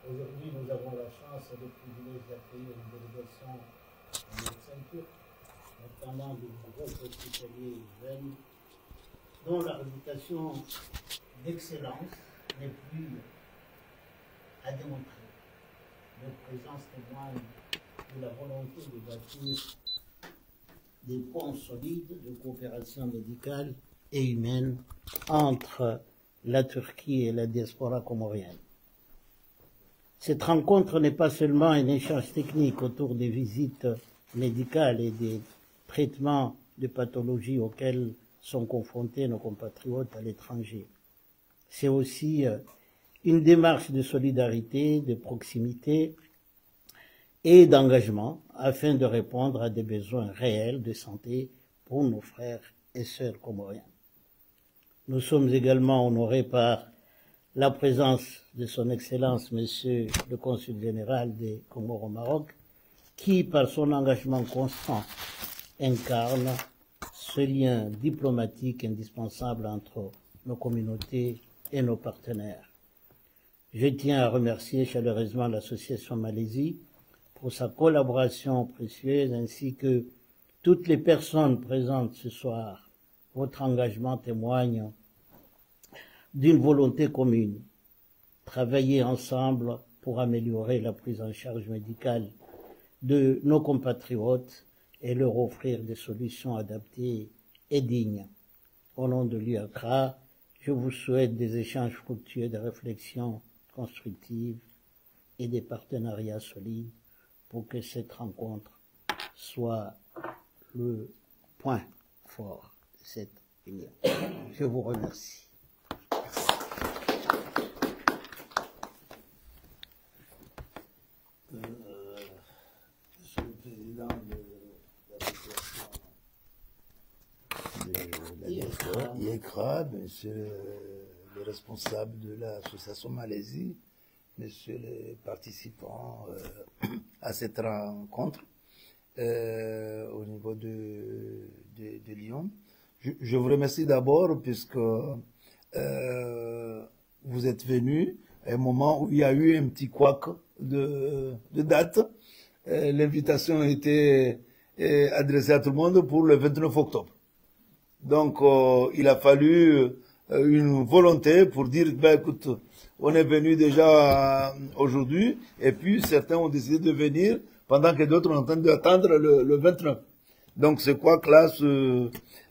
Aujourd'hui, nous avons la chance et le privilège d'accueillir une délégation de médecins turcs, notamment du groupe hospitalier jeune, dont la réputation d'excellence n'est plus à démontrer. Leur présence témoigne de la volonté de bâtir des ponts solides de coopération médicale et humaine entre la Turquie et la diaspora comorienne. Cette rencontre n'est pas seulement un échange technique autour des visites médicales et des traitements de pathologies auxquels sont confrontés nos compatriotes à l'étranger. C'est aussi une démarche de solidarité, de proximité et d'engagement afin de répondre à des besoins réels de santé pour nos frères et sœurs comoriens. Nous sommes également honorés par la présence de son Excellence, Monsieur le Consul général des Comores au Maroc, qui, par son engagement constant, incarne ce lien diplomatique indispensable entre nos communautés et nos partenaires. Je tiens à remercier chaleureusement l'Association Malaisie pour sa collaboration précieuse, ainsi que toutes les personnes présentes ce soir. Votre engagement témoigne d'une volonté commune, travailler ensemble pour améliorer la prise en charge médicale de nos compatriotes et leur offrir des solutions adaptées et dignes. Au nom de l'UACRA, je vous souhaite des échanges fructueux, des réflexions constructives et des partenariats solides pour que cette rencontre soit le point fort de cette union. Je vous remercie. Monsieur le Président de l'association de l'IECRA, Monsieur le responsable de l'association Malaisie, Monsieur les participants à cette rencontre au niveau de Lyon. Je vous remercie d'abord puisque vous êtes venus à un moment où il y a eu un petit couac de date. L'invitation a été adressée à tout le monde pour le 29 octobre. Donc, il a fallu une volonté pour dire, ben, écoute, on est venu déjà aujourd'hui, et puis certains ont décidé de venir pendant que d'autres ont en train d'attendre le 29. Donc, c'est quoi que là,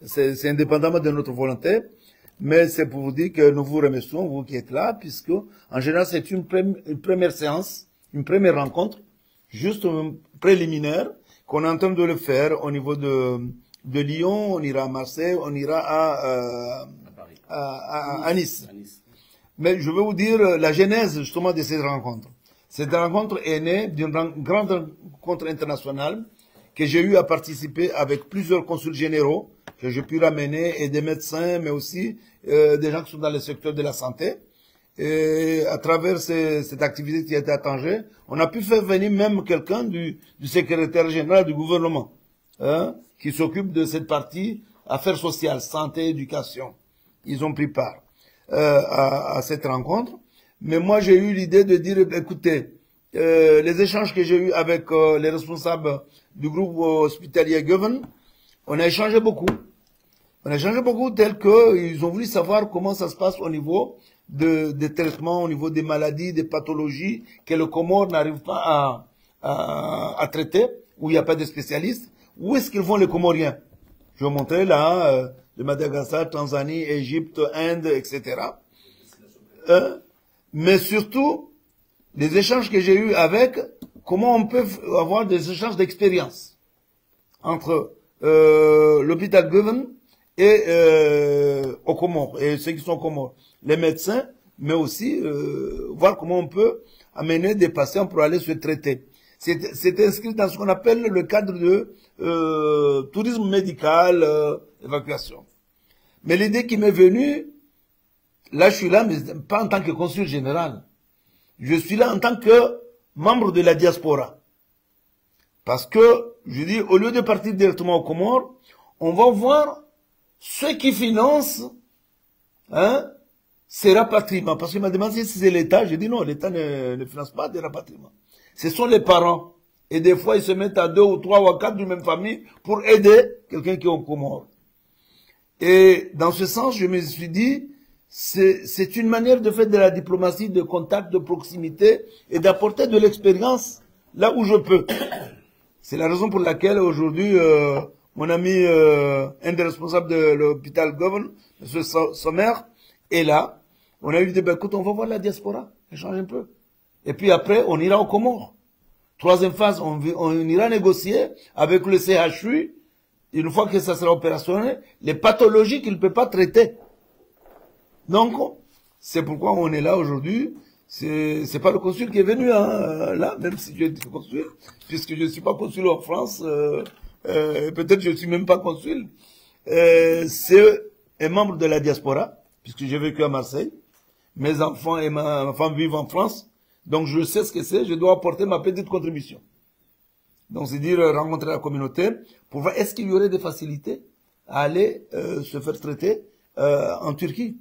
c'est indépendamment de notre volonté, mais c'est pour vous dire que nous vous remercions, vous qui êtes là, puisque, en général, c'est une première séance, une première rencontre, juste un préliminaire, qu'on est en train de le faire au niveau de Lyon, on ira à Marseille, on ira à Nice. Mais je veux vous dire la genèse justement de cette rencontre. Cette rencontre est née d'une grande rencontre internationale que j'ai eu à participer avec plusieurs consuls généraux que j'ai pu ramener et des médecins, mais aussi des gens qui sont dans le secteur de la santé. Et à travers cette activité qui était à Tanger, on a pu faire venir même quelqu'un du secrétaire général du gouvernement, hein, qui s'occupe de cette partie affaires sociales, santé, éducation. Ils ont pris part à cette rencontre. Mais moi, j'ai eu l'idée de dire, écoutez, les échanges que j'ai eus avec les responsables du groupe hospitalier Goven, on a échangé beaucoup. On a échangé beaucoup tel qu'ils ont voulu savoir comment ça se passe au niveau des traitements, au niveau des maladies, des pathologies que le Comore n'arrive pas à traiter, où il n'y a pas de spécialistes. Où est-ce qu'ils vont les Comoriens? Je vais vous montrer là, de Madagascar, Tanzanie, Égypte, Inde, etc. Mais surtout, les échanges que j'ai eus avec, comment on peut avoir des échanges d'expérience entre l'hôpital Goven et aux Comores, et ceux qui sont aux Comores, les médecins, mais aussi voir comment on peut amener des patients pour aller se traiter. C'est inscrit dans ce qu'on appelle le cadre de tourisme médical, évacuation. Mais l'idée qui m'est venue, là je suis là, mais pas en tant que consul général. Je suis là en tant que membre de la diaspora. Parce que, je dis, au lieu de partir directement aux Comores, on va voir ceux qui financent, hein, c'est rapatriement. Parce qu'il m'a demandé si c'est l'État. J'ai dit non, l'État ne finance pas des rapatriements. Ce sont les parents. Et des fois, ils se mettent à 2 ou 3 ou à 4 d'une même famille pour aider quelqu'un qui est au Comores. Et dans ce sens, je me suis dit, c'est une manière de faire de la diplomatie, de contact, de proximité et d'apporter de l'expérience là où je peux. C'est la raison pour laquelle aujourd'hui, mon ami, un des responsables de l'hôpital Govern, M. Sommer, est là. On a eu dit, ben, écoute, on va voir la diaspora, échange un peu. Et puis après, on ira au Comores. Troisième phase, on ira négocier avec le CHU, une fois que ça sera opérationnel, les pathologies qu'il ne peut pas traiter. Donc, c'est pourquoi on est là aujourd'hui. C'est pas le consul qui est venu, hein, là, même si je suis consul, puisque je ne suis pas consul en France, peut-être je ne suis même pas consul. C'est un membre de la diaspora, puisque j'ai vécu à Marseille. Mes enfants et ma femme vivent en France. Donc je sais ce que c'est, je dois apporter ma petite contribution. Donc c'est dire rencontrer la communauté pour voir est-ce qu'il y aurait des facilités à aller se faire traiter en Turquie.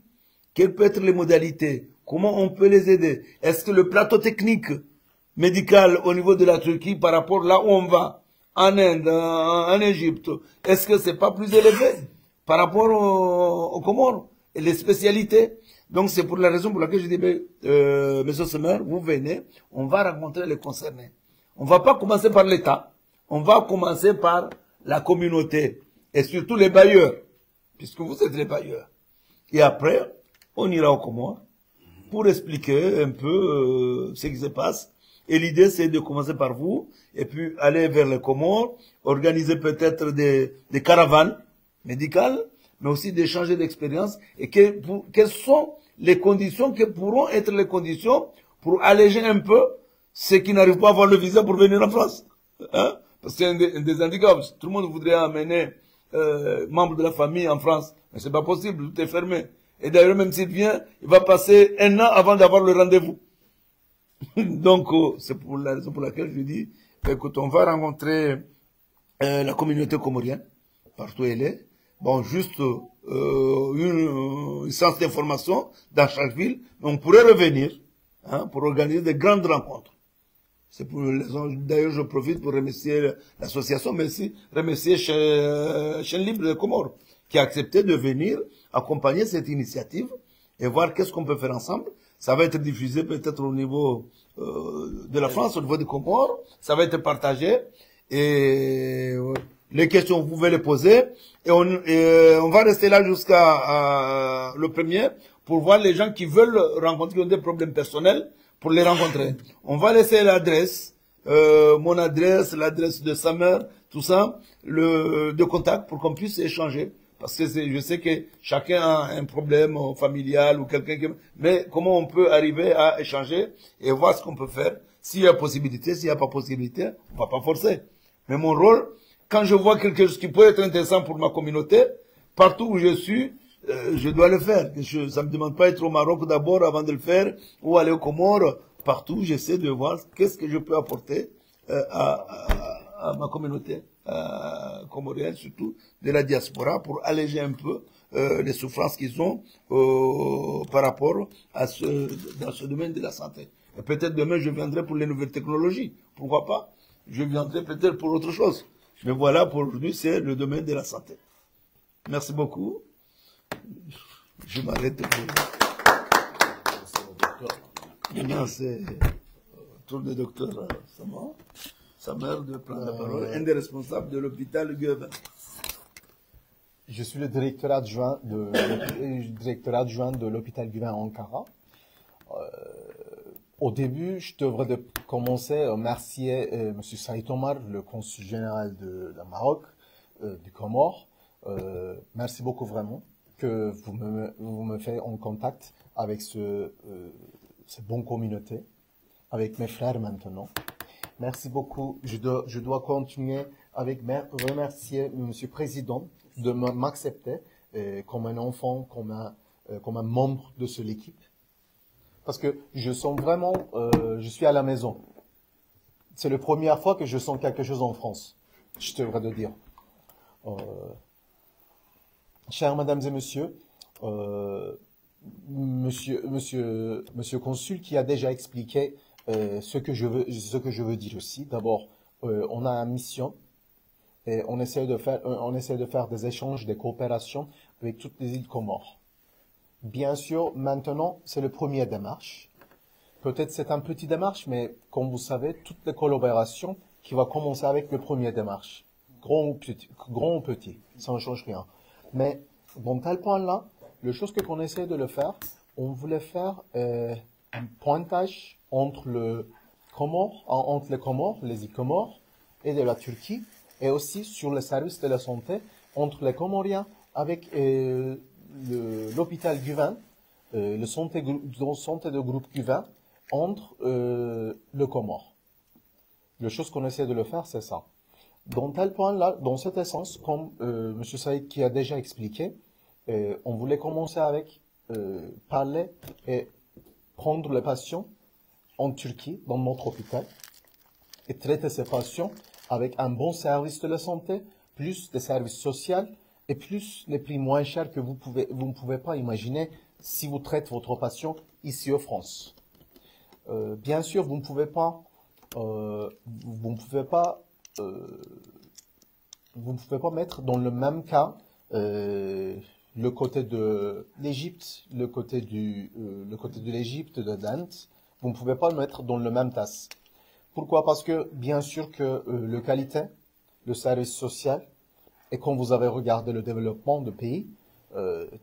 Quelles peuvent être les modalités? Comment on peut les aider? Est-ce que le plateau technique médical au niveau de la Turquie par rapport là où on va, en Inde, en Égypte, est-ce que c'est pas plus élevé par rapport aux Comores et les spécialités? Donc c'est pour la raison pour laquelle je dis, Monsieur Sommer, vous venez, on va rencontrer les concernés. On va pas commencer par l'État, on va commencer par la communauté et surtout les bailleurs, puisque vous êtes les bailleurs. Et après, on ira aux Comores pour expliquer un peu ce qui se passe. Et l'idée, c'est de commencer par vous et puis aller vers les Comores, organiser peut-être des caravanes médicales, mais aussi d'échanger d'expériences et quelles sont les conditions que pourront être les conditions pour alléger un peu ceux qui n'arrivent pas à avoir le visa pour venir en France. Hein? Parce que c'est un des handicaps. Tout le monde voudrait amener membres de la famille en France, mais c'est pas possible, tout est fermé. Et d'ailleurs, même s'il vient, il va passer 1 an avant d'avoir le rendez-vous. Donc, c'est pour la raison pour laquelle je dis, écoute, on va rencontrer la communauté comorienne, partout où elle est. Bon, juste une séance d'information dans chaque ville. On pourrait revenir pour organiser de grandes rencontres. C'est pour d'ailleurs, je profite pour remercier l'association, mais aussi remercier Chaîne Libre de Comores, qui a accepté de venir accompagner cette initiative et voir qu'est-ce qu'on peut faire ensemble. Ça va être diffusé peut-être au niveau de la France, au niveau des Comores. Ça va être partagé. Et les questions, vous pouvez les poser. Et on va rester là jusqu'à le premier pour voir les gens qui veulent rencontrer, qui ont des problèmes personnels, pour les rencontrer. On va laisser l'adresse, mon adresse, l'adresse de Sommer, tout ça, de contact pour qu'on puisse échanger. Parce que je sais que chacun a un problème familial ou quelqu'un qui... Mais comment on peut arriver à échanger et voir ce qu'on peut faire? S'il y a possibilité, s'il n'y a pas possibilité, on va pas forcer. Mais mon rôle, quand je vois quelque chose qui peut être intéressant pour ma communauté, partout où je suis, je dois le faire. Ça me demande pas être au Maroc d'abord avant de le faire, ou aller aux Comores. Partout, j'essaie de voir qu'est-ce que je peux apporter à ma communauté comorienne, surtout de la diaspora, pour alléger un peu les souffrances qu'ils ont par rapport à dans ce domaine de la santé. Et peut-être demain, je viendrai pour les nouvelles technologies. Pourquoi pas? Je viendrai peut-être pour autre chose. Mais voilà, pour aujourd'hui, c'est le domaine de la santé. Merci beaucoup. Je m'arrête pour... Maintenant, c'est au tour du docteur Sommer de prendre la parole, un des responsables de l'hôpital Goeben. Je suis le directeur adjoint de l'hôpital Goeben à Ankara. Au début, je devrais commencer à remercier M. Saïd Omar, le consul général de Maroc, du Comores. Merci beaucoup vraiment que vous me faites en contact avec cette bonne communauté, avec mes frères maintenant. Merci beaucoup. Je dois continuer avec remercier Monsieur le Président de m'accepter comme un enfant, comme un membre de cette équipe. Parce que je sens vraiment, je suis à la maison. C'est la première fois que je sens quelque chose en France, je devrais le dire. Chers mesdames et messieurs, Monsieur Consul qui a déjà expliqué ce que je veux dire aussi. D'abord, on a une mission et on essaie de faire des échanges, des coopérations avec toutes les îles Comores. Bien sûr, maintenant, c'est le premier démarche. Peut-être c'est un petit démarche, mais comme vous savez, toutes les collaborations qui va commencer avec le premier démarche, grand ou petit, ça ne change rien. Mais dans tel point-là, le chose que qu'on essaie de le faire, on voulait faire un pointage entre les Comores, les îles Comores et de la Turquie, et aussi sur les services de la santé entre les Comoriens avec l'hôpital Guvin, le santé de groupe Guvin entre le Comores. La chose qu'on essaie de le faire, c'est ça. Dans tel point-là, dans cet essence, comme M. Saïd qui a déjà expliqué, on voulait commencer avec parler et prendre les patients en Turquie, dans notre hôpital, et traiter ces patients avec un bon service de la santé, plus des services sociaux, et plus les prix moins chers que vous ne pouvez pas imaginer si vous traitez votre patient ici en France. Bien sûr, vous ne pouvez pas mettre dans le même cas le côté de l'Égypte, le côté de l'Égypte, de Dante. Vous ne pouvez pas le mettre dans le même tasse. Pourquoi? Parce que bien sûr que le qualité, le service social, et quand vous avez regardé le développement de pays,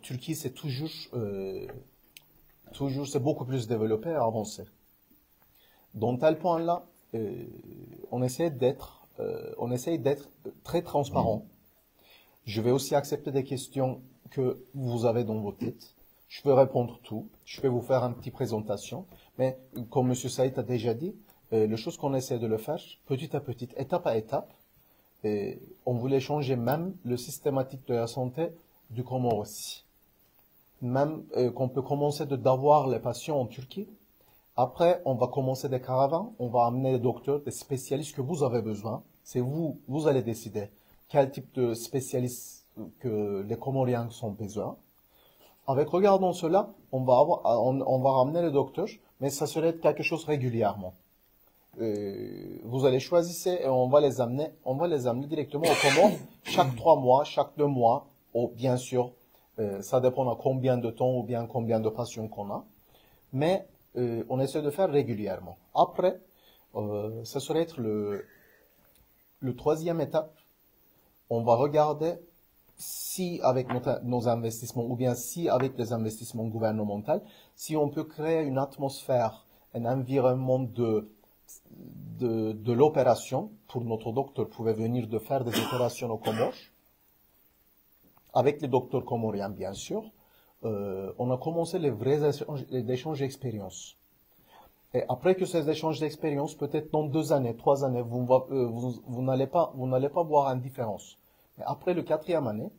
Turquie c'est toujours c'est beaucoup plus développé et avancé. Dans tel point-là, on essaie d'être très transparent. Je vais aussi accepter des questions que vous avez dans vos têtes. Je vais répondre tout. Je vais vous faire une petite présentation. Mais comme M. Saïd a déjà dit, la chose qu'on essaie de le faire, petit à petit, étape à étape, on voulait changer même le systématique de la santé du Comore aussi. Même qu'on peut commencer d'avoir les patients en Turquie. Après, on va commencer des caravanes, on va amener des docteurs, des spécialistes que vous avez besoin. C'est vous allez décider quel type de spécialistes que les Comoriens ont besoin. Avec regardant cela, on va ramener les docteurs, mais ça serait quelque chose régulièrement. Vous allez choisir et on va les amener directement au Comores chaque 3 mois, chaque 2 mois, ou bien sûr, ça dépend à combien de temps ou bien combien de patients qu'on a. Mais on essaie de faire régulièrement. Après, ça serait être le troisième étape. On va regarder si avec nos investissements ou bien si avec les investissements gouvernementaux, si on peut créer une atmosphère, un environnement de l'opération pour notre docteur pouvait venir de faire des opérations au Comores, avec les docteurs comoriens bien sûr. On a commencé les vrais échanges d'expérience. Et après que ces échanges d'expérience, peut-être dans 2 années, 3 années, vous n'allez pas voir une différence. Mais après le 4e année,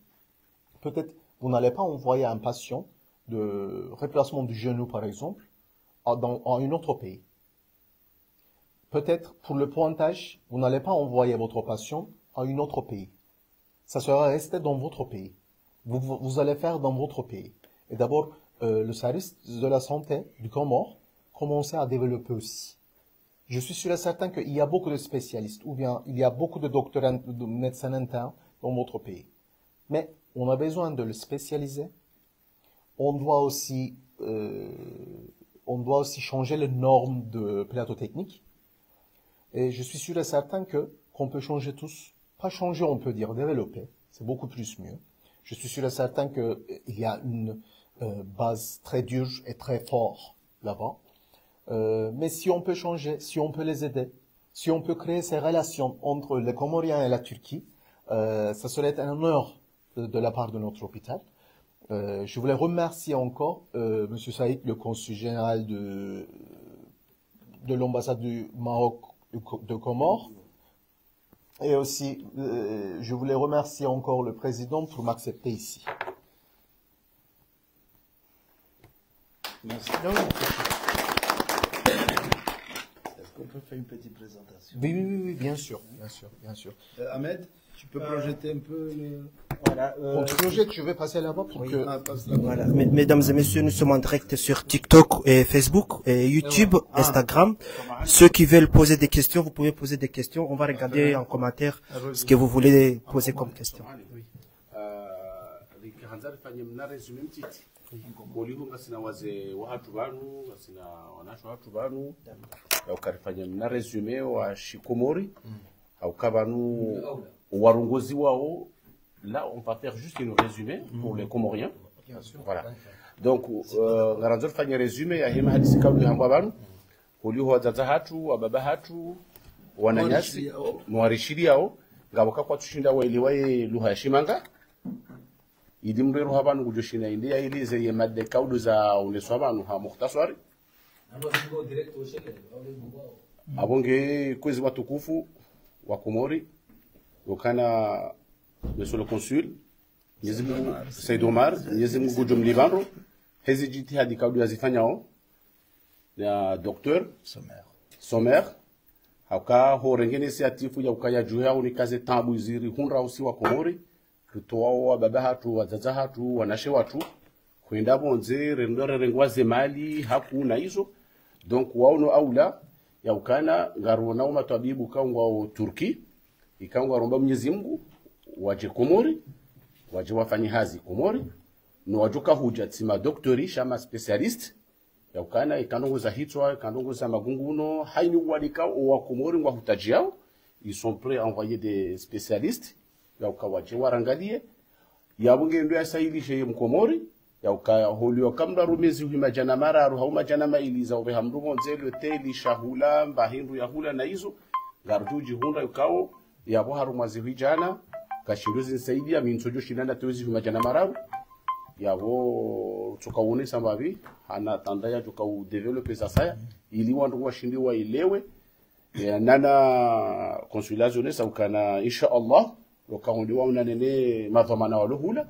peut-être vous n'allez pas envoyer un patient de remplacement du genou, par exemple, en un autre pays. Peut-être pour le pointage, vous n'allez pas envoyer votre patient à un autre pays. Ça sera resté dans votre pays. Vous allez faire dans votre pays. Et d'abord, le service de la santé du Comore commençait à développer aussi. Je suis sûr et certain qu'il y a beaucoup de spécialistes, ou bien il y a beaucoup de docteurs, de médecins internes dans votre pays. Mais on a besoin de le spécialiser. On doit aussi changer les normes de plateau technique. Et je suis sûr et certain qu'on peut changer tous. Pas changer, on peut dire développer. C'est beaucoup plus mieux. Je suis sûr et certain qu'il y a une base très dure et très forte là-bas. Mais si on peut changer, si on peut les aider, si on peut créer ces relations entre les Comoriens et la Turquie, ça serait un honneur de la part de notre hôpital. Je voulais remercier encore M. Saïd, le consul général de l'ambassade du Maroc de Comores. Et aussi, je voulais remercier encore le président pour m'accepter ici. Merci. peut faire une petite présentation. Oui, oui, oui, oui, bien sûr, bien sûr, bien sûr. Ahmed, tu peux projeter un peu le... Voilà, On projette, je vais passer là-bas pour que... Ah, passe là-bas. voilà. Mesdames et messieurs, nous sommes en direct sur TikTok et Facebook et YouTube, Instagram. Ceux qui veulent poser des questions, vous pouvez poser des questions. On va regarder en commentaire ce que vous voulez poser comme question. Oui. Boliho ngasina waze wahatu banu ngasina wanasho watu banu ukarifanya mna resume wa Shikomori au kabanu warungozi wao. Là on va faire juste une résumé pour les Comoriens. Voilà. Donc ngaranzo fanya résumé ya hema hadisi kauli hamba banu boliho wazaza hatu wababa hatu wananyasi mwarishiri yao ngaboka kwa tushinda waelewaye lugha ya Shimanga idi mrero habanu kujoshina india ili ze madde kaudu za uleso habanu ha mukhtasari abonge kwezi watukufu wa Komori wakana monsieur le consul Mwenyezi Mungu Said Omar Mwenyezi Mungu jumli bando hizi jitihadi kaudu yazifanyao ya docteur Sommer hauka horengene initiative ya ukaya juha unikaze tabu ziri hunra usi wa Komori kutoa baba hatu wazaza hatu wanashe watu kwenda bonze rendore rengwa zemali hakuna hizo. Donc waono aula ya ukana ngarona uma tabibu kaungwa Turki ikaungwa romba Mwenyezi Mungu waje Komori waje wafanye hazi Komori no wajuka huja tsima doktori shama specialist ya ukana ikandongoza hitwa ikandongoza magunguno hainu walika wa Komori ngwa hutajiao. Ils sont prêts à envoyer des spécialistes ya ukawaje warangalie ya bunge ndo yasailishe mkomori ya ukaholiwa kamra rumezi humajana mara ru hauma jana mailiza obe hamru monzelo teli shahula mbahindu ya hula na hizo garduji hunda ukao ya bo haru mazi hijana kashiruzi saidia minsojo shinana tuwezi humajana mara ya bo tukaone sambavi ana tandaya tukau develop sasa ili wandu washindi wailewe ya nana consulation sa ukana insha Allah wakaundi wa unanene madhamana waluhula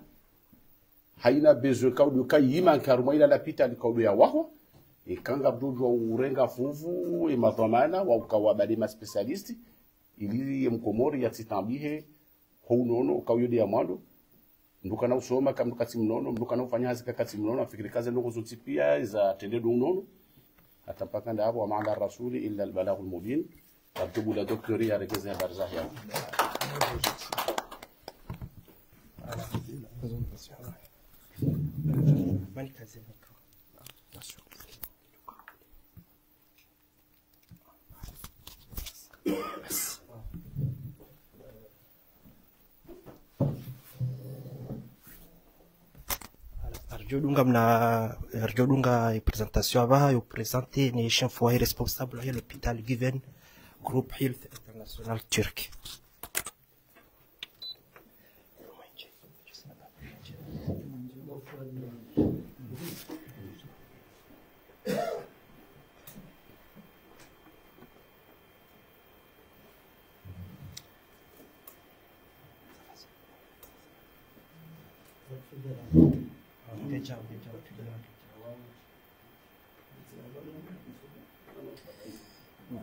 haina besoin kaudu kayima karuma ila lapita kaudu ya wahwa ikanga bdudu urenga fuvu madhamana wa ukawabali ma specialist ili mkomori ya titambihe hounono ukawudi ya mwando nduka na usoma kama kati mnono nduka na ufanya hazi kati mnono afikiri kaze ndoko zotipia za tendedo mnono hata mpaka nda hapo wa maana rasuli illa albalaghul mubin atubu la doktori ya rekeza habari za yao. Arjodunga présentation aba yo présenter ni chef foyer responsable à l'hôpital Given Group Health International Turkey.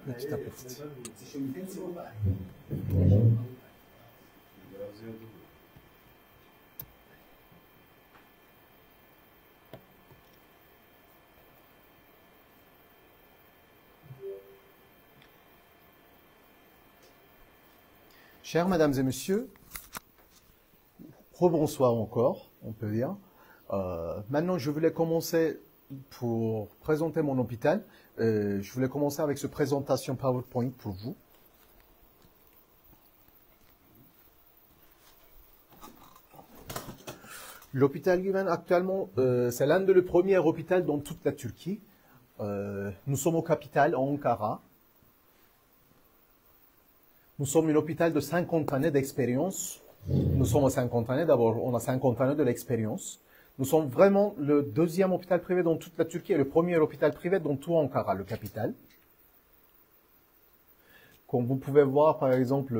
Petit à petit. Chers mesdames et messieurs, rebonsoir encore, on peut dire. Maintenant, je voulais commencer pour présenter mon hôpital. Je voulais commencer avec cette présentation PowerPoint pour vous. L'hôpital Güven, actuellement, c'est l'un des premiers hôpitaux dans toute la Turquie. Nous sommes au capitale, en Ankara. Nous sommes un hôpital de 50 années d'expérience. Nous sommes à 50 années, d'abord, on a 50 années de l'expérience. Nous sommes vraiment le deuxième hôpital privé dans toute la Turquie et le premier hôpital privé dans tout Ankara, le capitale. Comme vous pouvez voir, par exemple,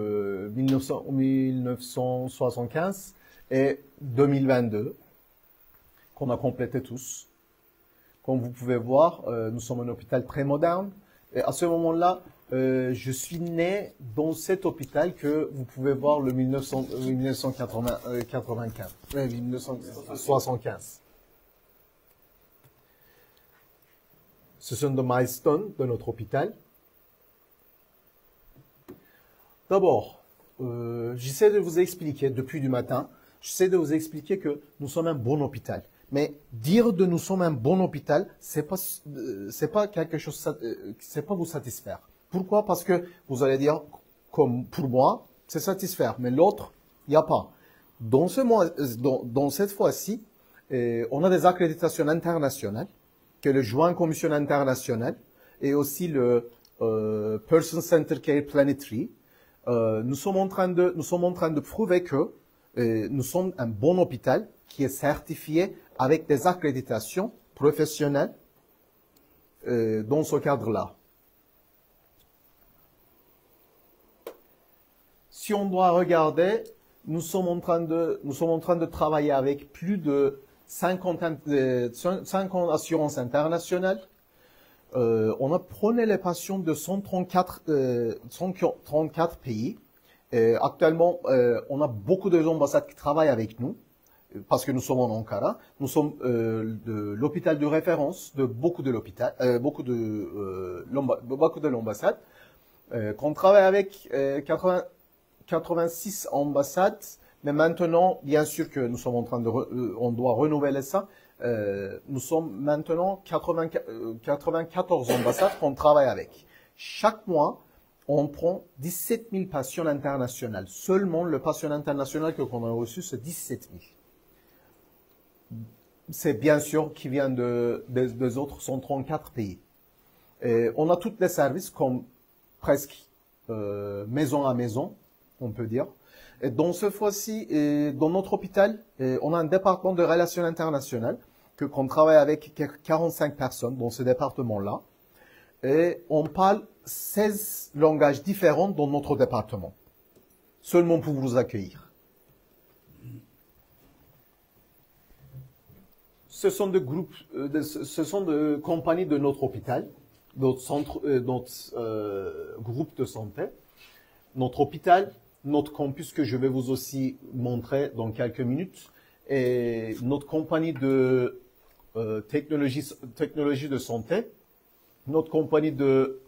1975 et 2022, qu'on a complété tous. Comme vous pouvez voir, nous sommes un hôpital très moderne. Et à ce moment-là, je suis né dans cet hôpital que vous pouvez voir le 1975. Ce sont des milestones de notre hôpital. D'abord, j'essaie de vous expliquer depuis du matin, j'essaie de vous expliquer que nous sommes un bon hôpital. Mais dire de nous sommes un bon hôpital, c'est pas quelque chose, c'est pas vous satisfaire. Pourquoi? Parce que vous allez dire, comme pour moi, c'est satisfaire, mais l'autre, il n'y a pas. Dans cette fois-ci, on a des accréditations internationales, que le Joint Commission internationale et aussi le Person Centered Care Planetary. Nous sommes en train de prouver que nous sommes un bon hôpital qui est certifié avec des accréditations professionnelles dans ce cadre-là. Si on doit regarder, nous sommes en train de travailler avec plus de 50 assurances internationales. On a prôné les patients de 134 pays. Actuellement, on a beaucoup d'ambassades qui travaillent avec nous parce que nous sommes en Ankara. Nous sommes de l'hôpital de référence de beaucoup de l'ambassade. Qu'on travaille avec 86 ambassades. Mais maintenant, bien sûr que nous sommes en train on doit renouveler ça. Nous sommes maintenant 94 ambassades qu'on travaille avec. Chaque mois, on prend 17 000 patients internationaux. Seulement le patient international que qu'on a reçu, c'est 17 000. C'est bien sûr qui vient des autres 134 pays. Et on a tous les services comme presque maison à maison, on peut dire. Et dans ce fois-ci, dans notre hôpital, on a un département de relations internationales qu'on travaille avec 45 personnes dans ce département-là. Et on parle 16 langages différents dans notre département, seulement pour vous accueillir. Ce sont des groupes, ce sont des compagnies de notre hôpital, notre centre, notre groupe de santé, notre hôpital, notre campus que je vais vous aussi montrer dans quelques minutes, et notre compagnie de technologie de santé, notre compagnie de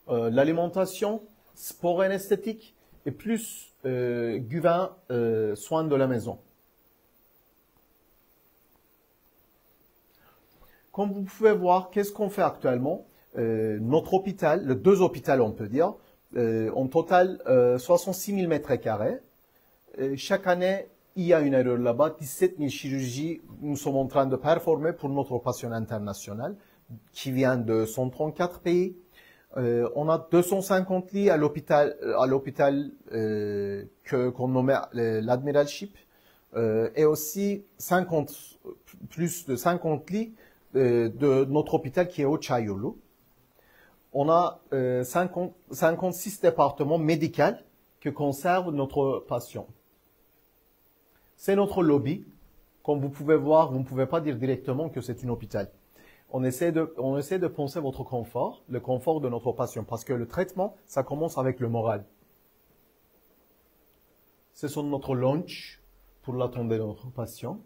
l'alimentation, sport et esthétique, et plus Guvin, soins de la maison. Comme vous pouvez voir, qu'est-ce qu'on fait actuellement? Notre hôpital, les deux hôpitaux on peut dire, en total 66 000 mètres carrés. Chaque année, il y a une erreur là-bas, 17 000 chirurgies nous sommes en train de performer pour notre patient international qui vient de 134 pays. On a 250 lits à l'hôpital qu'on nomme l'Admiralship et aussi plus de 50 lits de notre hôpital qui est au Çayolu. On a 56 départements médicaux que conserve notre patient. C'est notre lobby. Comme vous pouvez voir, vous ne pouvez pas dire directement que c'est un hôpital. On essaie de penser votre confort, le confort de notre patient, parce que le traitement, ça commence avec le moral. Ce sont notre lounge pour l'attendre de notre patient.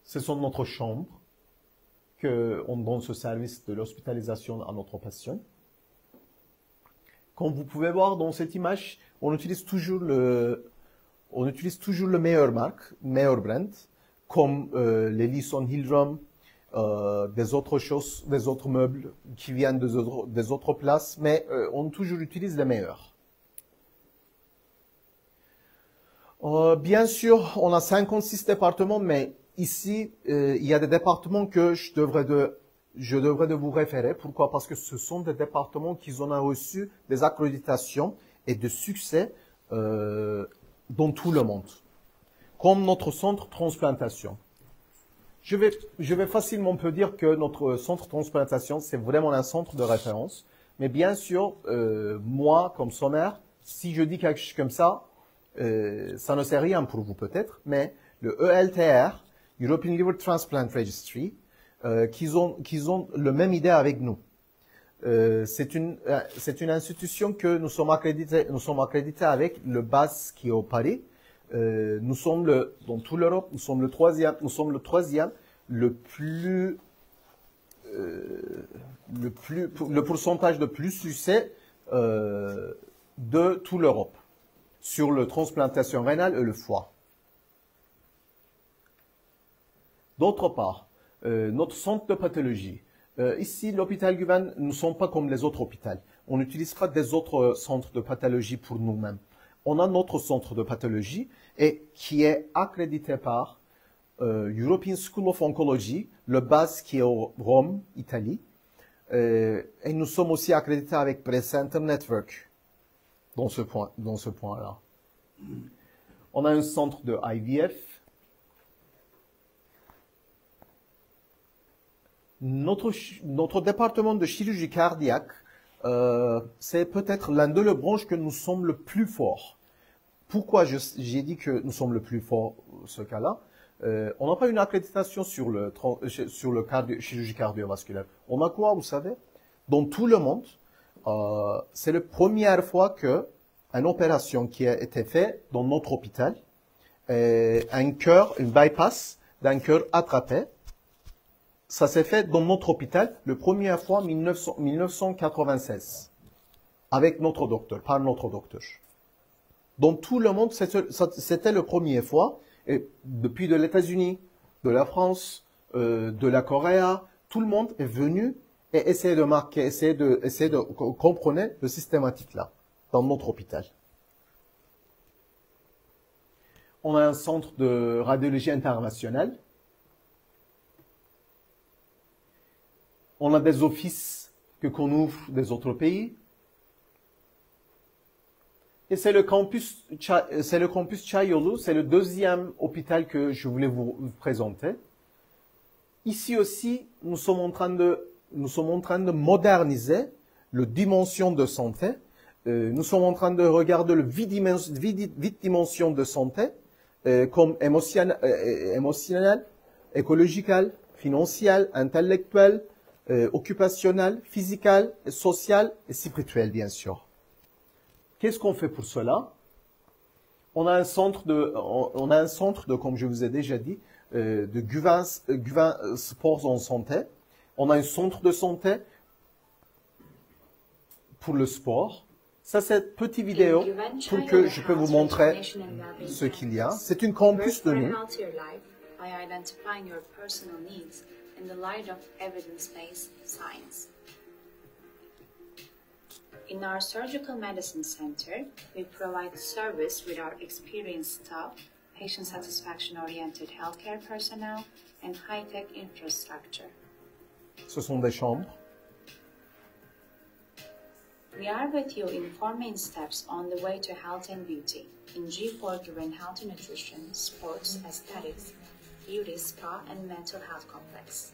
Ce sont notre chambre qu'on donne ce service de l'hospitalisation à notre patient. Comme vous pouvez voir dans cette image, on utilise toujours le meilleur marque, meilleur brand, comme les Lisson Hillrom, des autres choses, des autres meubles qui viennent des autres places, mais on toujours utilise les meilleurs. Bien sûr, on a 56 départements, mais ici, il y a des départements que je devrais de vous référer. Pourquoi? Parce que ce sont des départements qui ont reçu des accréditations et de succès dans tout le monde. Comme notre centre transplantation. Je vais facilement peut dire que notre centre transplantation, c'est vraiment un centre de référence. Mais bien sûr, moi, comme sommaire, si je dis quelque chose comme ça, ça ne sert rien pour vous peut-être, mais le ELTR, European Liver Transplant Registry, qu'ils ont le même idée avec nous. C'est une institution que nous sommes accrédités avec le BAS qui est au Paris. Nous sommes dans toute l'Europe, nous sommes le troisième le pourcentage de plus succès de toute l'Europe sur la transplantation rénale et le foie. D'autre part, notre centre de pathologie. Ici, l'hôpital Guven, nous ne sommes pas comme les autres hôpitaux. On n'utilise pas des autres centres de pathologie pour nous-mêmes. On a notre centre de pathologie et qui est accrédité par European School of Oncology, le BAS qui est au Rome, Italie. Et nous sommes aussi accrédités avec Precenter Network dans ce point-là. On a un centre de IVF. Notre département de chirurgie cardiaque, c'est peut-être l'un de les branches que nous sommes le plus fort. Pourquoi j'ai dit que nous sommes le plus fort ce cas-là? On n'a pas une accréditation sur le chirurgie cardiovasculaire. On a quoi, vous savez? Dans tout le monde, c'est la première fois que une opération qui a été faite dans notre hôpital, une bypass d'un cœur attrapé. Ça s'est fait dans notre hôpital la première fois en 1996, avec notre docteur, par notre docteur. Dans tout le monde, c'était la première fois, et depuis de l'États-Unis, de la France, de la Corée, tout le monde est venu et essayer de marquer, essayer de comprendre le systématique là, dans notre hôpital. On a un centre de radiologie internationale. On a des offices qu'on ouvre des autres pays. Et c'est le campus Çayolu, c'est le deuxième hôpital que je voulais vous présenter. Ici aussi, nous sommes en train de moderniser la dimension de santé. Nous sommes en train de regarder le 8 dimensions de santé, comme émotionnelle, écologique, financière, intellectuelle, occupationnel, physique, social et spirituel, bien sûr. Qu'est-ce qu'on fait pour cela? On a un centre de, comme je vous ai déjà dit, de Guven Sports en santé. On a un centre de santé pour le sport. Ça, c'est une petite vidéo pour que je peux vous montrer ce qu'il y a. C'est une campus de nous. In the light of evidence-based science. In our surgical medicine center, we provide service with our experienced staff, patient satisfaction-oriented healthcare personnel, and high-tech infrastructure. Ce sont des chambres. We are with you in 4 main steps on the way to health and beauty. In G4 Guven Health and Nutrition, Sports, Aesthetics, Beauty, Spa, and Mental Health Complex.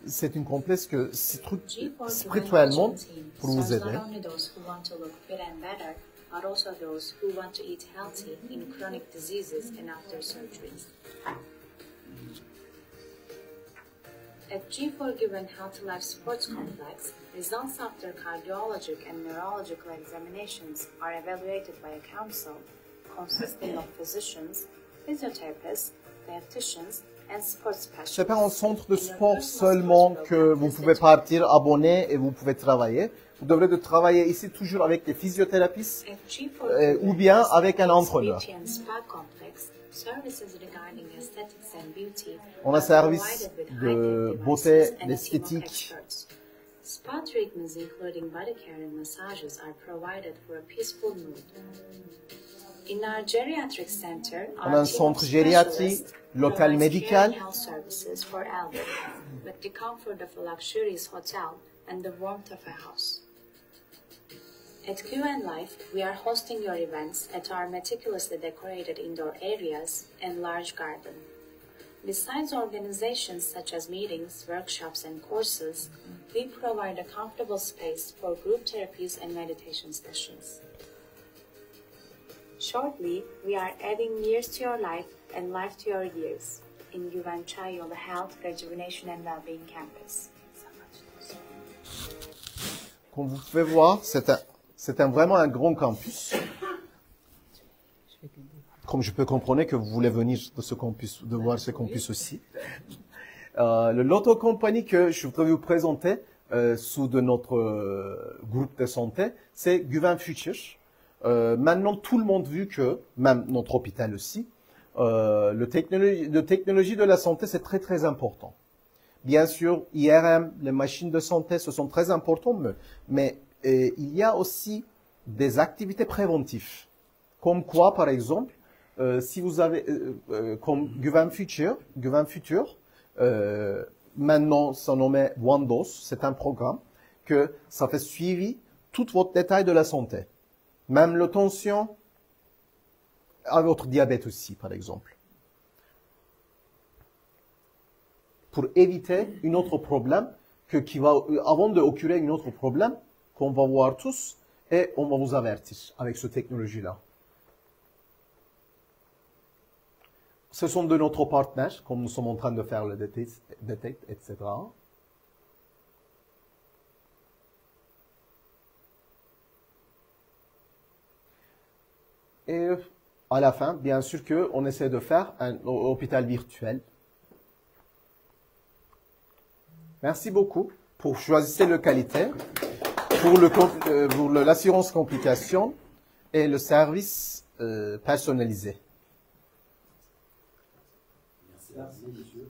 C'est une complexe que spirituellement pour vous aider. Not only those who want to look fit and better, but also those who want to eat healthy in chronic diseases and after surgeries. At G4 Guven Health Life Sports Complex, results after cardiologic and neurological examinations are evaluated by a council consisting of physicians, physiotherapists, dietitians, and sports specialists. C'est pas un centre de sport seulement que vous pouvez partir, abonner et vous pouvez travailler. Vous devrez de travailler ici toujours avec des physiothérapeutes ou bien avec un entraîneur. On a service de beauté, d'esthétique. Spa treatments including body care and massages are provided for a peaceful mood. In our geriatric center, on a un centre gériatrie, local médical. Health services for elderly, with the comfort of a luxurious hotel and the warmth of a house. At Guven Life, we are hosting your events at our meticulously decorated indoor areas and large garden. Besides organizations such as meetings, workshops, and courses, we provide a comfortable space for group therapies and meditation sessions. Shortly, we are adding years to your life and life to your years in Guven Çayolu Health, Rejuvenation and Wellbeing Campus. Comme vous pouvez voir, c'est vraiment un grand campus. Comme je peux comprendre que vous voulez venir de ce campus, de voir ce campus aussi. L'autre compagnie que je voudrais vous présenter sous de notre groupe de santé, c'est Guvin Future. Maintenant, tout le monde vu que, même notre hôpital aussi, le technologie de la santé, c'est très très important. Bien sûr, IRM, les machines de santé, ce sont très importants, mais il y a aussi des activités préventives. Comme quoi, par exemple, si vous avez, comme Guvin Future, maintenant, ça nommé OneDose, c'est un programme que ça fait suivi tout votre détail de la santé. Même la tension, à votre diabète aussi, par exemple. Pour éviter un autre problème, avant d'occurrir un autre problème, qu'on va voir tous, et on va vous avertir avec cette technologie-là. Ce sont de notre partenaires, comme nous sommes en train de faire le detect, etc. Et à la fin, bien sûr qu'on essaie de faire un hôpital virtuel. Merci beaucoup pour choisir le qualité, pour l'assurance complication et le service personnalisé. Merci, monsieur.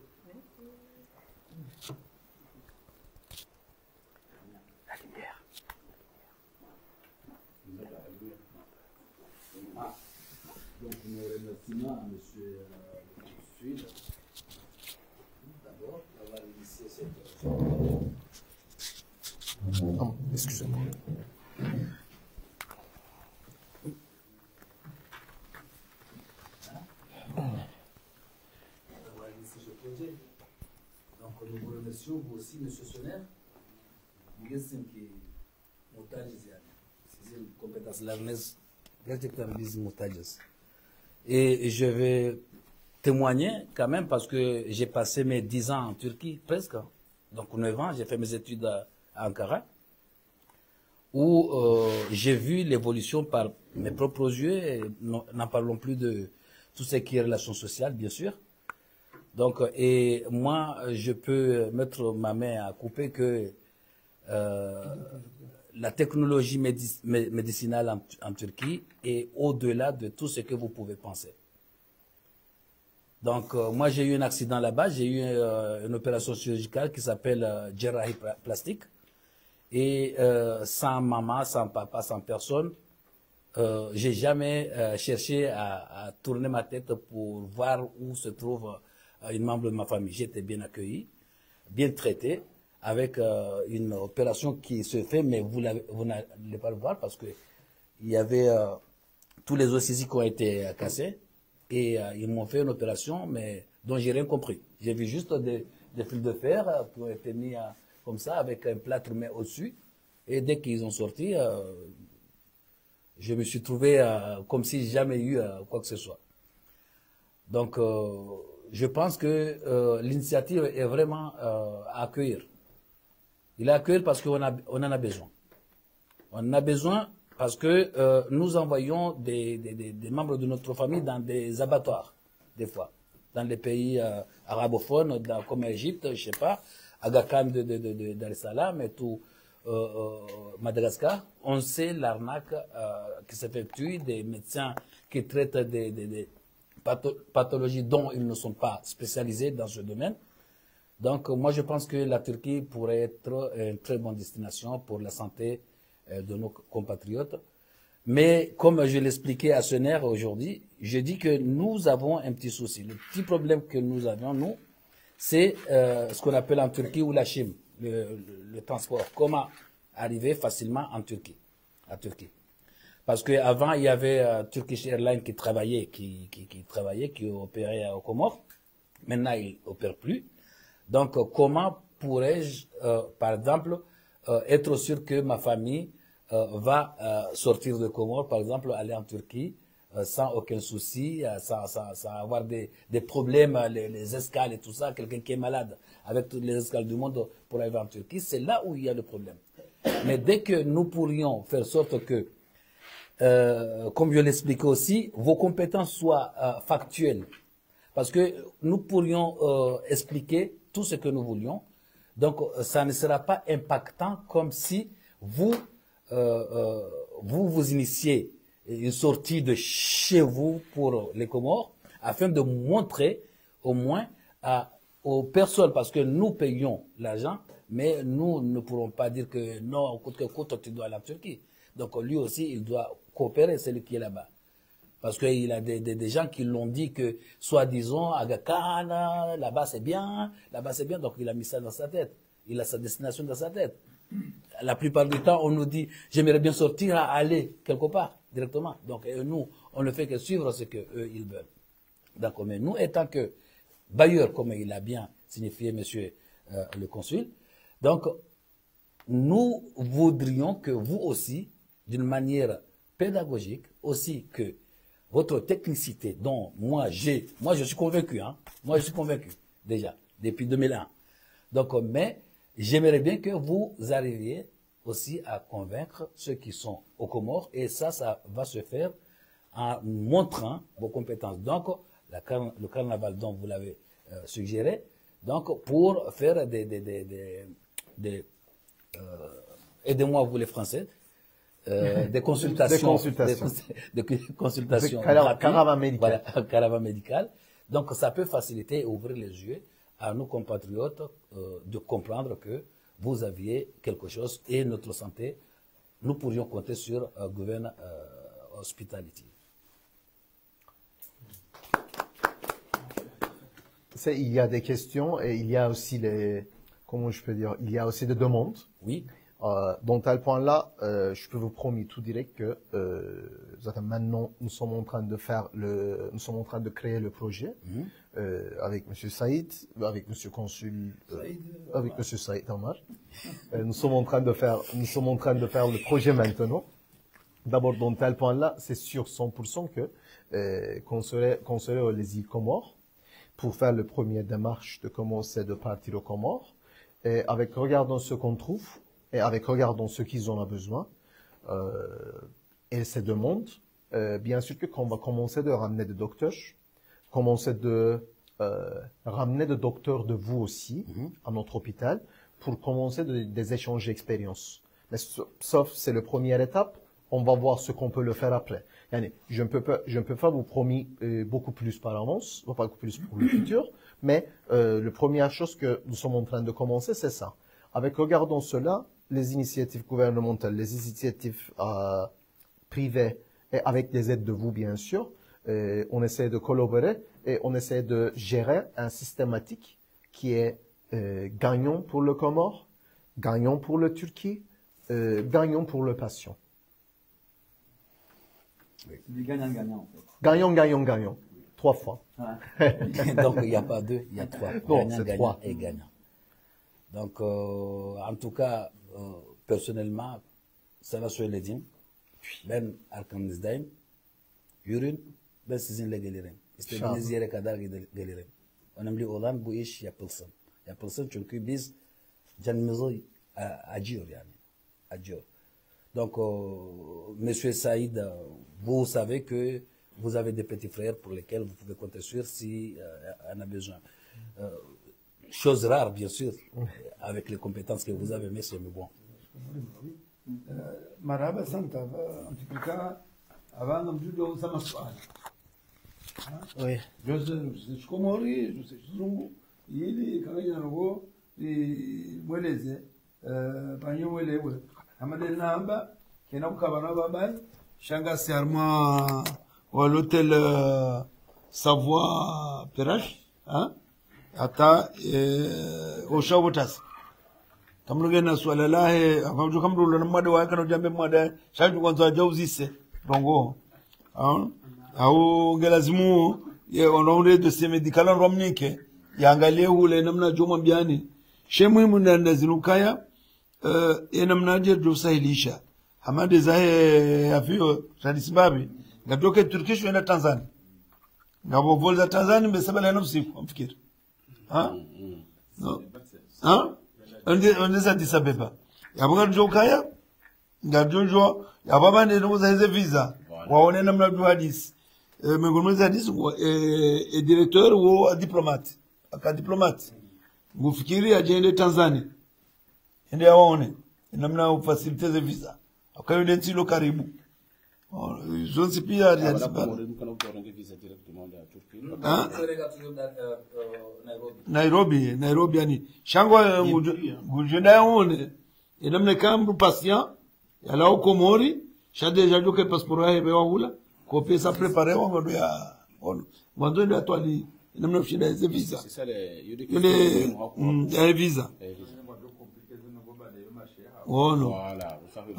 La lumière. Donc, nos remerciements à monsieur Suide. D'abord, d'avoir initié cette... Oh, excusez-moi. D'avoir initié ce projet. Donc, nous vous remercions, vous aussi, monsieur Sonner. Nous sommes qui montages c'est une compétence larnaise. Et je vais témoigner quand même parce que j'ai passé mes 10 ans en Turquie, presque. Donc 9 ans, j'ai fait mes études à Ankara, où j'ai vu l'évolution par mes propres yeux, et n'en parlons plus de tout ce qui est relations sociales, bien sûr. Donc, et moi, je peux mettre ma main à couper que la technologie médicinale en Turquie est au-delà de tout ce que vous pouvez penser. Donc, moi, j'ai eu un accident là-bas. J'ai eu une opération chirurgicale qui s'appelle Gerrahi plastique. Et sans maman, sans papa, sans personne, j'ai jamais cherché à tourner ma tête pour voir où se trouve une membre de ma famille. J'étais bien accueilli, bien traité, avec une opération qui se fait, mais vous n'allez pas le voir parce que il y avait tous les os qui ont été cassés et ils m'ont fait une opération, mais dont j'ai rien compris. J'ai vu juste des fils de fer qui ont été mis comme ça avec un plâtre mais au-dessus, et dès qu'ils ont sorti, je me suis trouvé comme si jamais eu quoi que ce soit. Donc, je pense que l'initiative est vraiment à accueillir. Il est à accueillir parce qu'on en a besoin. On en a besoin parce que nous envoyons des membres de notre famille dans des abattoirs, des fois, dans les pays arabophones, comme l'Égypte, je sais pas, Aga Khan Dar es Salaam et tout, Madagascar. On sait l'arnaque qui s'effectue, des médecins qui traitent des pathologies dont ils ne sont pas spécialisés dans ce domaine. Donc, moi, je pense que la Turquie pourrait être une très bonne destination pour la santé de nos compatriotes. Mais, comme je l'expliquais à Sonner aujourd'hui, je dis que nous avons un petit souci. Le petit problème que nous avons, nous, c'est ce qu'on appelle en Turquie ou la Chine, le transport. Comment arriver facilement en Turquie, à Turquie. Parce qu'avant, il y avait Turkish Airlines qui travaillait, qui opérait aux Comores. Maintenant, il n'opère plus. Donc, comment pourrais-je, par exemple, être sûr que ma famille va sortir de Comores, par exemple, aller en Turquie sans aucun souci, sans avoir des problèmes, les escales et tout ça, quelqu'un qui est malade avec toutes les escales du monde pour arriver en Turquie, c'est là où il y a le problème. Mais dès que nous pourrions faire sorte que, comme je l'expliquais aussi, vos compétences soient factuelles. Parce que nous pourrions expliquer tout ce que nous voulions. Donc, ça ne sera pas impactant comme si vous vous initiez une sortie de chez vous pour les Comores, afin de montrer au moins aux personnes, parce que nous payons l'argent, mais nous ne pourrons pas dire que non, coûte que coûte, tu dois aller en Turquie. Donc lui aussi, il doit coopérer, celui qui est là-bas. Parce qu'il a des gens qui l'ont dit que, soi-disant, Aga Khan, là-bas c'est bien, donc il a mis ça dans sa tête. Il a sa destination dans sa tête. La plupart du temps, on nous dit, j'aimerais bien sortir, aller quelque part, directement. Donc nous, on ne fait que suivre ce qu'eux, ils veulent. D'accord, mais nous, étant que bailleurs, comme il a bien signifié monsieur le consul, donc nous voudrions que vous aussi, d'une manière pédagogique, aussi que votre technicité, dont moi je suis convaincu, moi je suis convaincu déjà, depuis 2001. Donc, mais j'aimerais bien que vous arriviez aussi à convaincre ceux qui sont aux Comores, et ça va se faire en montrant vos compétences. Donc, le carnaval dont vous l'avez suggéré, donc pour faire aidez-moi vous les Français, des consultations, des consultations caravane médicale. Voilà, caravane médicale. Donc ça peut faciliter et ouvrir les yeux à nos compatriotes de comprendre que vous aviez quelque chose, et notre santé, nous pourrions compter sur Gouverne Hospitality. Il y a des questions et il y a aussi comment je peux dire, il y a aussi des demandes. Oui. Dans tel point-là, je peux vous promettre tout direct que maintenant nous sommes en train de créer le projet avec Monsieur Saïd, avec Monsieur Consul, avec Monsieur Saïd Omar. Nous sommes en train de faire le projet maintenant. D'abord, dans tel point-là, c'est sûr 100% qu'on serait les îles Comores pour faire le premier démarche de commencer de partir aux Comores, et avec regardant ce qu'on trouve. Et avec regardant ce qu'ils en ont besoin et ces demandes, bien sûr qu'on va commencer de ramener des docteurs, commencer de ramener des docteurs de vous aussi à notre hôpital pour commencer des échanges d'expériences. Mais sauf c'est la première étape, on va voir ce qu'on peut le faire après. Je ne peux pas vous promettre beaucoup plus par avance, pas beaucoup plus pour le futur, mais la première chose que nous sommes en train de commencer, c'est ça. Avec regardant cela, les initiatives gouvernementales, les initiatives privées, et avec des aides de vous, bien sûr, on essaie de collaborer et on essaie de gérer un systématique qui est gagnant pour le Comore, gagnant pour le Turquie, gagnant pour le patient. C'est du gagnant-gagnant, en fait. Gagnant, gagnant, gagnant. 3 fois. Ouais. Donc, il n'y a pas 2, il y a 3. Non, gagnant, c'est gagnant 3. et gagnant. Donc, en tout cas, personnellement, ça va sur les dîmes. Ben arkamizdaim, yurun, ben sizin le gelirim. İstediğiniz yere kadar gelirim. Önemli olan bu iş yapılsın. Yapılsın çünkü biz canımızı acıyor yani. Acıyor. Donc, Monsieur Saïd, vous savez que vous avez des petits frères pour lesquels vous pouvez compter sur si on a besoin. Chose rare, bien sûr, avec les compétences que vous avez, mais c'est bon. مرحبا سنتا امتى avant de dire ça massoir. Oui. Je suis comori, je suis zungu, ili kaganya rogo di mweleze banyo welewe. Amade namba kena kukabana babai shanga serma à l'hôtel Savoie Perrache, hein? Ata au Chabotas. Kamlugena swala lahe akamju kamrulo na mwade wa kana jambe mwade shaju kwanza jauzise dongo au gelazimu ye onomre de ces médicaments romnike yaangalie ule namna joma biani she muhimu na zinukaya namna je do sahilisha hamade zahe afio tradisibabi ngatoke Turkish na Tanzania ngabo volza Tanzania mbesabala na usiku mfikiri no on est à Addis Abeba. Yabuga njokaya ngajonjo yababa ne no za visa waone namna du hadis miongoni hadis directeur wo diplomate aka diplomate ngufikiri ajende Tanzania ende aone namna ufacilite za visa akayo denti lo karibu zonsi pia aliazibana Nairobi yani shangwa ngujenda yaone namna kambu patient yala au Komori shade jajo ke passeport ya bewa hula ko pesa préparer wango ya mwanzo ndio atwali namna kushida hizo visa ile visa ono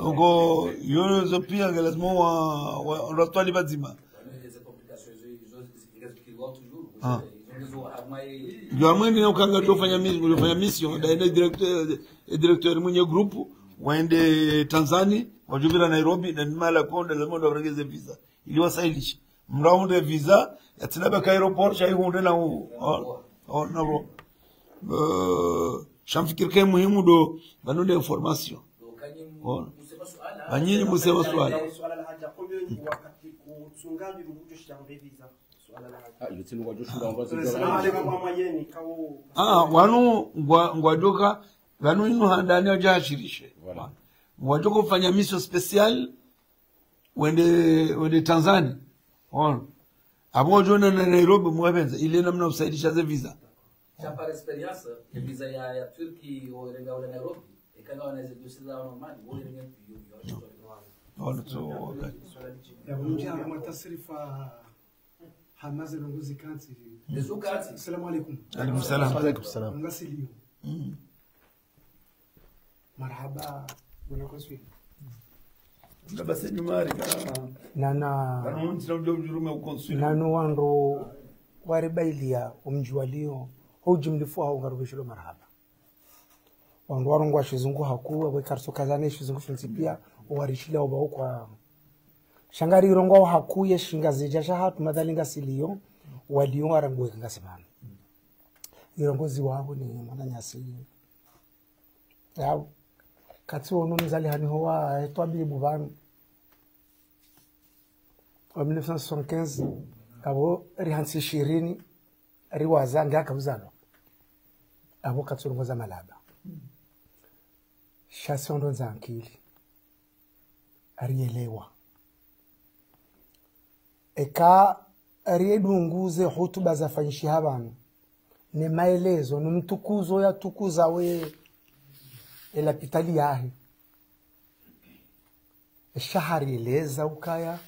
ngo yozo pia lazima wa atwali bazima Jamani na ukanga tofanya mission daenda directeur mwenye grupu waende Tanzania wajuvila Nairobi na mala konde lazima ndo warengeze visa ili wasailisha mraunde visa yatinaba ka aeroport shay hunde na nabo shamfikir ke muhimu do banunde information anyinyi musema swala wanu ngwajoka vanu inu handani wajashirishe ngwajoka kufanya mission special wende Tanzania abo jona na Nairobi mwabenza ile namna usaidisha ze visa chapa experience visa ya Turkey o renga ule Nairobi ikanga wanaweza kusiza normali wale wengi ya mmoja kama tasrifa hamaze longozi kanti Desukati assalamu alaikum alaikum salam ngasiliyo marhaba unakoswi basi nyumari nano wando waribailia umjualio hujumlifu au ngarubishilo marhaba wando warongwa shizungu hakuwa we karso kazane shizungu shintipia warishila oba kwa shangari rongo hakuye shingazeja shahatu madhalinga siliyo waliyo warangwe ngasemana irongozi wabo ni mwananyasi yao kati ono mzali hani hoa etwabibu vanu wa 1975 abo rihansi 20 riwaza ngaka uzalo abo kati ongoza malaba shasi ondo zankili arielewa eka ariedunguze hutuba za fanyishi habanu ni maelezo ni mtukuzo ya tukuza we elapitali yahe shahari eleza ukaya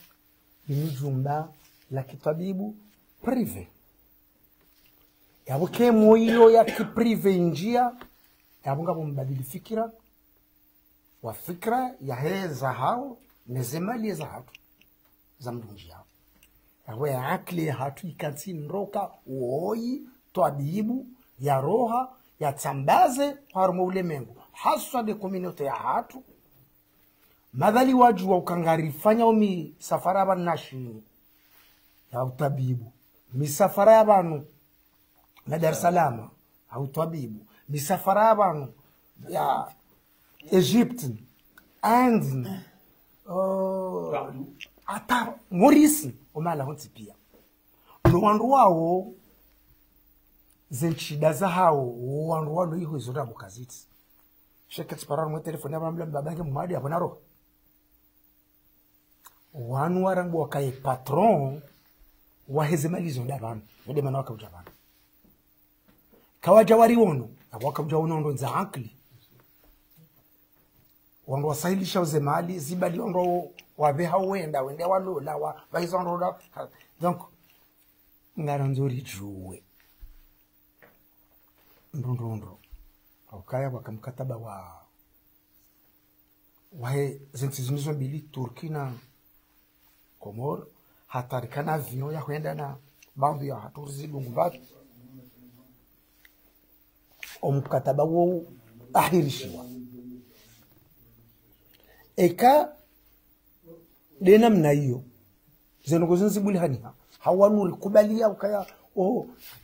ni jumba la kitabibu prive yabuke moyo ya kiprive njia yabunga mbadili fikira wa fikra ya heza hao nezemali za hatu za mdunjia yawe akli hatu ikansi nroka uoi tabibu ya roha ya tsambaze harmo ulemengu haswa de community ya hatu madhali waju wa ukangarifanya umi safara abantu nashini ya utabibu misafara y'abantu na Dar es Salaam au tabibu misafara y'abantu ya Egypt and ata Maurice omala honti pia wandu wao zenchida za hao wandu wao iho izora bukaziti sheketi parano mo telefoni abamla babange mwadi abona ro wanu warangu wakaye patron wahezemalizo ndabana ode mana wakabuja bana kawaja wari wono wakabuja wono ndo nza akli wandu wasahilisha uzemali zibali ndo wabeha wenda wende walola wa baizo ndo donc ngara nzuri juwe ndo ukaya wakamkataba wahe zintizizo mbili Turki na Komor hatarikana avion ya kwenda na baadhi ya hatuzi lungubatu omkataba wo ahirishiwa eka dena mna hiyo zenogozinzi buli hani hawanuri kubalia ukaya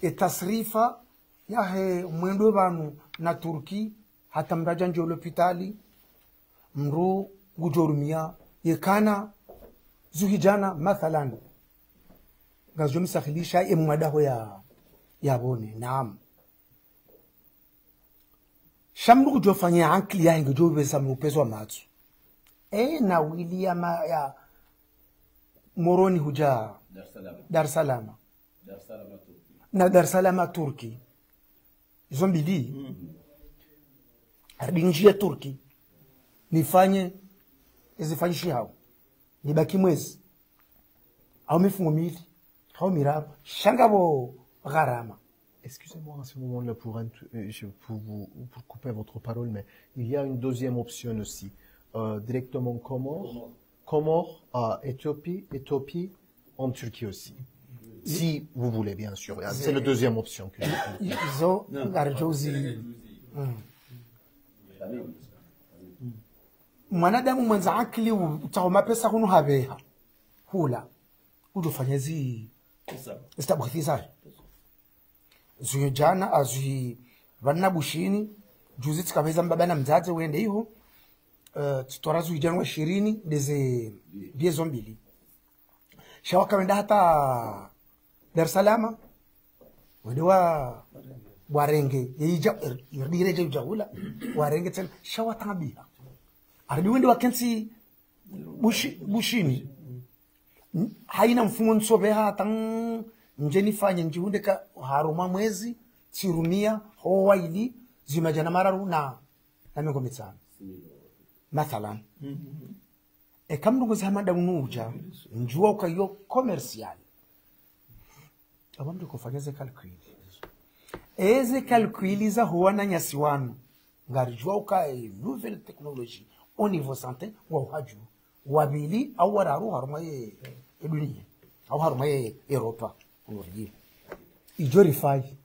etasrifa yahe mwendo banu na Turki hata mraja nje hospitali mru gujorumia yekana zuhijana mathalan ngazo msakhilisha emwadaho ya bone naam shamru kujofanya ankli yangu jobesa mupeswa matsu na William ya moroni huja Dar Salam na Dar Salam Turki zombili ardinjia Turki nifanye izifanyishie hao nibaki mwezi au mifungo mili au miraba shangabo gharama. Excusez-moi à ce moment-là pour couper votre parole, mais il y a une deuxième option aussi. Directement Comores à Éthiopie, Éthiopie en Turquie aussi. Si vous voulez, bien sûr. C'est la deuxième option que Zo Garjozi. Mwanadamu mwenza akili utaoma pesa hunu habeha. Hula. Udufanya zi istabukhiza. Zuyo jana azuhi vanna bushini juzi tikaveza mbabana mzaze wende iho tutorazu ijana wa 20 deze biezo mbili shawaka wenda hata Dar Salam wende wa warenge yija irdireje jahula warenge tena shawatambia ardi wende wakensi bushini haina mfumo nsobe hata njeni fanye njihunde ka haruma mwezi tirumia hoa ili zimajana mararu na mingo mitsana mathalan kamnungu zahamada unuja njua ukayo commercial abamdu kufanya ze calculi eze calculi za huwa na nyasiwanu ngarijua uka nouvelle technologie au niveau santé wa uhaju wabili au wararu haruma ye dunia au haruma ye Europa urji ijorifai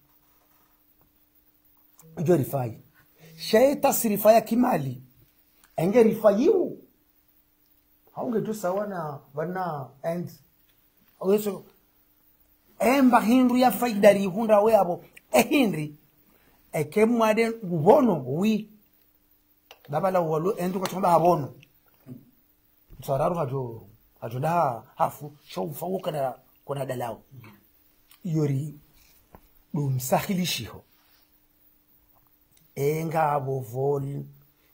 shay tasrifa ya kimali engerifayiu haunge tu sawana bana and also emba hindu ya faidari hunda weabo hinri ekemwade ngubono wi babala walo endu kwatomba habono tsararu hajo hafu show fawuka kuna dalao yori dumsakhilishiho enga bovol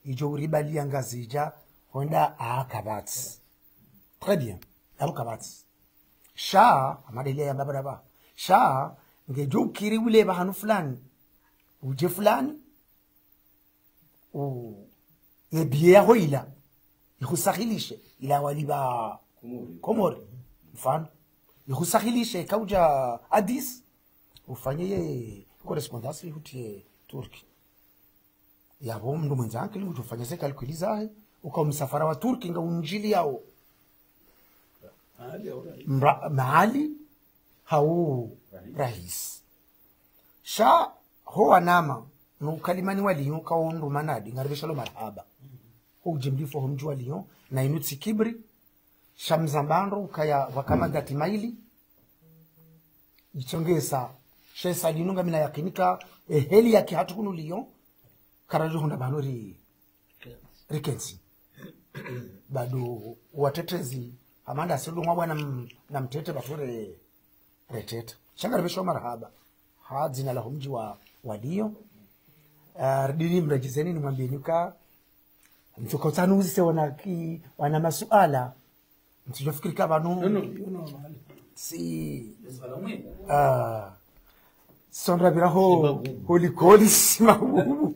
ijori bali angazija honda akabats très bien akabats sha amadelia ya baba sha ngejukiri ule bahanu fulani uje fulani yebia hoila ikhusakhilishe ila waliba komori mfano ikhusakhilishe kauja Addis ufanye correspondance hutie Turki yabo mndu mwenzake ili ufanye se calculi zae ukamsafara wa Turki nga unjili yao mahali hau rahis sha ho anama no kalimani wali yuka undu manadi ngaribisha lo marhaba ujimlifo humjua liyo na inutsi kibri shamzambando ukaya wakama gati maili ichongesa shesa linunga mina yakinika heli yaki hatukunu liyo karaju hunda banori rikensi bado watetezi amanda silu ngwa na mtete batore retete shangaribisho marhaba hadzina la humji wa waliyo rdini mrejizeni ni mwambinika mtukotanu uzise wana masuala mtujofikiri kabanu si sonra biraho holikoli simabu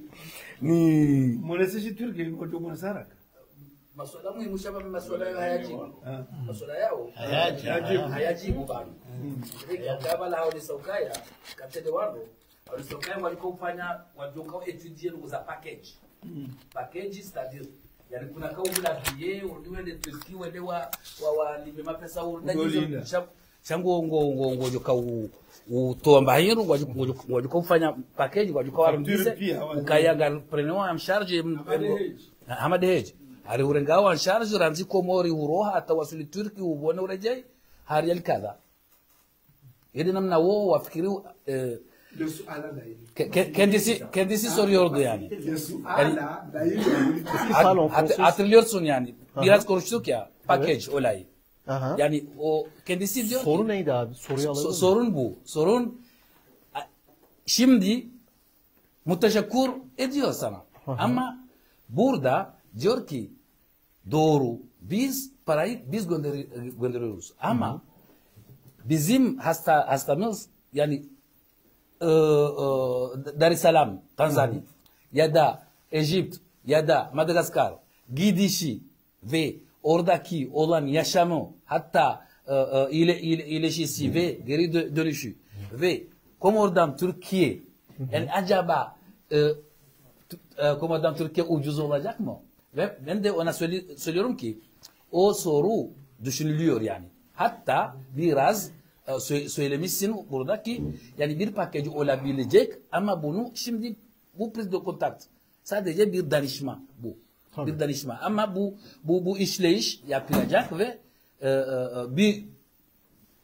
ni mweleseshi Turki nikoto mwasaraka masuala muhimu shaba masuala yao hayajibu masuala yao hayajibu bado kama lao ni saukaya katende wando walisokaya walikuwa kufanya wajonga etudier za package c'est-à-dire yani kuna kaubula biye uliwende Turki wende wa libe mapesa urudani changu ngo joka utomba hiro wajuka kufanya package wajuka warudize ukayaga preneur am charge Hamad Heji hari urengawa charge ranzi Komori uroha hata wasili Turki ubone urejei hari alikadha ili namna wao wafikiri Kendisi soruyordu yani. Parle en français. Hatırlıyorsun yani. Biraz konuştuk ya. Package olayı. Aha. Yani o kendisi diyor Soru ki, neydi abi? Soruyu alabilir miyim? sorun bu. Sorun şimdi müteşekkir ediyor sana. Ama burada diyor ki doğru biz parayı biz gönderiyoruz. Ama bizim hastamız yani Dar es Salaam, Tanzanya ya da Egypt ya da Madagaskar gidişi ve oradaki olan yaşamı hatta iyileşisi ve geri dönüşü ve Komor'dan Türkiye yani acaba Komor'dan Türkiye ucuz olacak mı? Ve ben de ona söylüyorum ki o soru düşünülüyor yani. Hatta biraz söylemişsin buradaki yani bir paketi olabilecek ama bunu şimdi bu priz de kontakt sadece bir danışma bu. Tabii. Bir danışma ama bu işleyiş yapılacak ve bir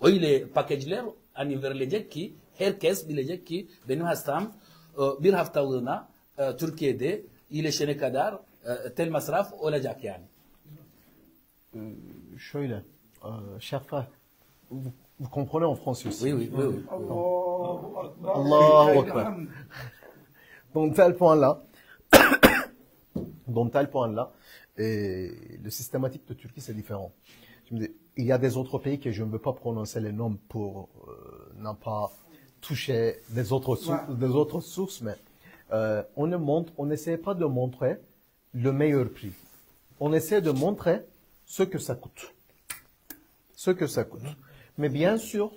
öyle paketler hani verilecek ki herkes bilecek ki benim hastam bir haftalığına Türkiye'de iyileşene kadar tel masraf olacak yani. Şöyle, şeffaf. Vous comprenez en français aussi? Oui. Allahu Akbar. Donc tel point-là, le systématique de Turquie c'est différent. Şimdi, il y a des autres pays que je ne veux pas prononcer les noms pour ne pas toucher des autres sources, mais on n'essaie pas de montrer le meilleur prix. On essaie de montrer ce que ça coûte. Ce que ça coûte. Mais bien sûr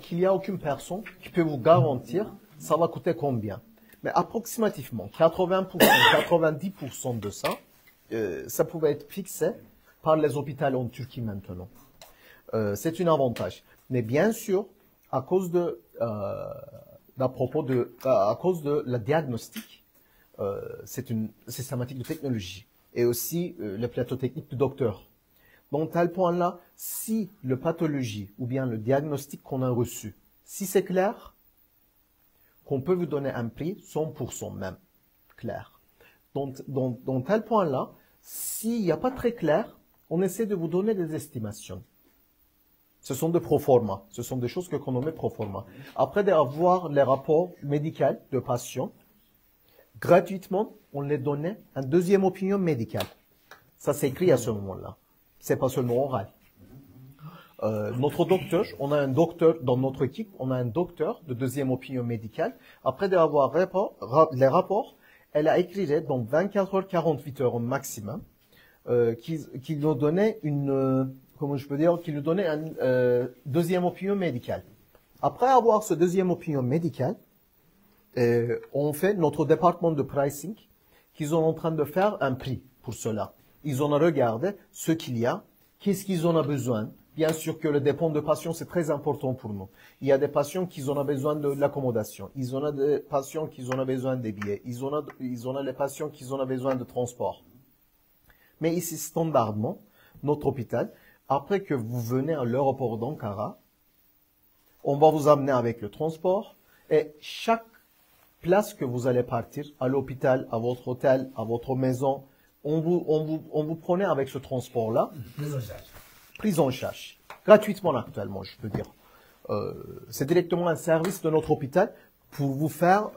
qu'il n'y a aucune personne qui peut vous garantir ça va coûter combien. Mais approximativement 80%, 90% de ça, ça pouvait être fixé par les hôpitaux en Turquie maintenant. C'est un avantage. Mais bien sûr, à cause de la diagnostic, c'est une systématique de technologie et aussi le plateau technique du docteur. Donc, à tel point-là, si le pathologie ou bien le diagnostic qu'on a reçu, si c'est clair, qu'on peut vous donner un prix 100% même clair. Donc, dans tel point-là, s'il n'y a pas très clair, on essaie de vous donner des estimations. Ce sont des proforma, ce sont des choses qu'on nomme proforma. Après d'avoir les rapports médicaux de patients, gratuitement, on les donnait une deuxième opinion médicale. Ça s'écrit à ce moment-là. C'est pas seulement oral. Notre docteur, on a un docteur dans notre équipe, on a un docteur de deuxième opinion médicale. Après d'avoir les rapports, elle a écrit dans 24 heures, 48 heures au maximum, qui nous donnait qui nous donnait une deuxième opinion médicale. Après avoir ce deuxième opinion médicale, on fait notre département de pricing, qu'ils sont en train de faire un prix pour cela. Ils ont regardé ce qu'il y a, qu'est-ce qu'ils en ont besoin. Bien sûr que le dépôt de patients, c'est très important pour nous. Il y a des patients qui en ont besoin de l'accommodation. Ils ont des patients qui en ont besoin des billets. Ils ont les patients qui en ont besoin de transport. Mais ici, standardement, notre hôpital, après que vous venez à l'aéroport d'Ankara, on va vous amener avec le transport et chaque place que vous allez partir, à l'hôpital, à votre hôtel, à votre maison, on vous prenait avec ce transport-là. Prise en charge. Gratuitement actuellement, je peux dire. C'est directement un service de notre hôpital pour vous faire,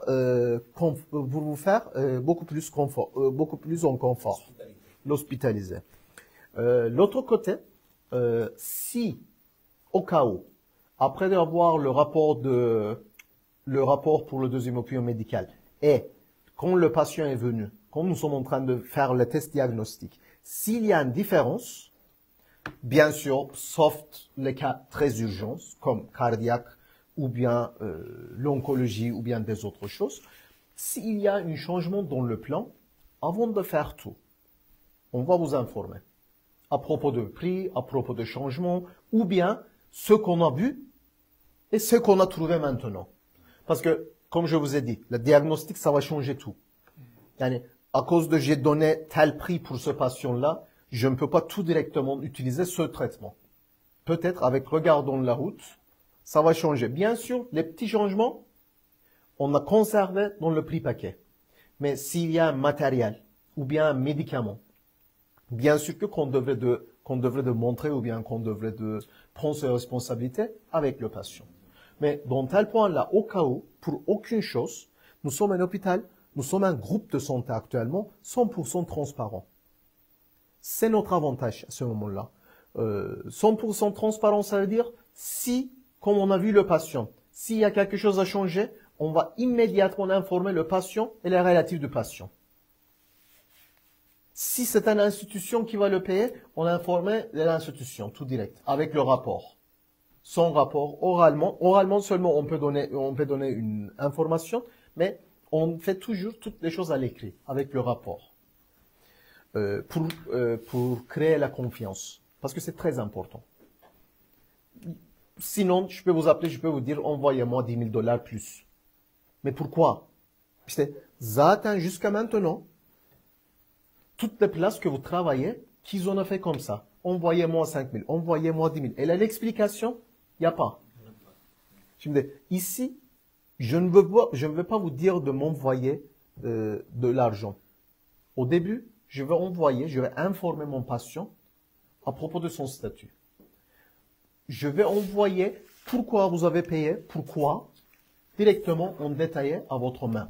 beaucoup plus en confort. L'hospitaliser. L'autre côté, si, au cas où, après avoir le rapport pour le deuxième opinion médical, et quand le patient est venu, quand nous sommes en train de faire le test diagnostic, s'il y a une différence, bien sûr, sauf les cas très urgents, comme cardiaque, ou bien l'oncologie, ou bien des autres choses, s'il y a un changement dans le plan, avant de faire tout, on va vous informer à propos de prix, à propos de changement, ou bien ce qu'on a vu et ce qu'on a trouvé maintenant. Parce que, comme je vous ai dit, le diagnostic, ça va changer tout. À cause de j'ai donné tel prix pour ce patient-là, je ne peux pas tout directement utiliser ce traitement. peut-être avec regardons la route, ça va changer. Bien sûr, les petits changements, on a conservé dans le prix paquet. Mais s'il y a un matériel ou bien un médicament, bien sûr que qu'on devrait de montrer ou bien qu'on devrait de prendre ses responsabilités avec le patient. Mais dans tel point-là, au cas où, pour aucune chose, nous sommes un hôpital, nous sommes un groupe de santé actuellement 100% transparent. C'est notre avantage à ce moment-là. 100% transparent, ça veut dire si, comme on a vu le patient, s'il y a quelque chose à changer, on va immédiatement informer le patient et les relatifs du patient. Si c'est une institution qui va le payer, on informe l'institution, tout direct, avec le rapport. Sans rapport, oralement seulement on peut donner une information, mais on fait toujours toutes les choses à l'écrit, avec le rapport, pour créer la confiance, parce que c'est très important. Sinon, je peux vous appeler, je peux vous dire, envoyez-moi $10,000 plus. Mais pourquoi? Zaten jusqu'à maintenant, toutes les places que vous travaillez, qu'ils ont fait comme ça. Envoyez-moi 5 000, envoyez-moi 10 000. Et là, l'explication, il n'y a pas. Je me dis, ici, je ne veux pas vous dire de m'envoyer de l'argent. Au début, je vais informer mon patient à propos de son statut. Je vais envoyer pourquoi vous avez payé, pourquoi, directement en détaillé à votre main.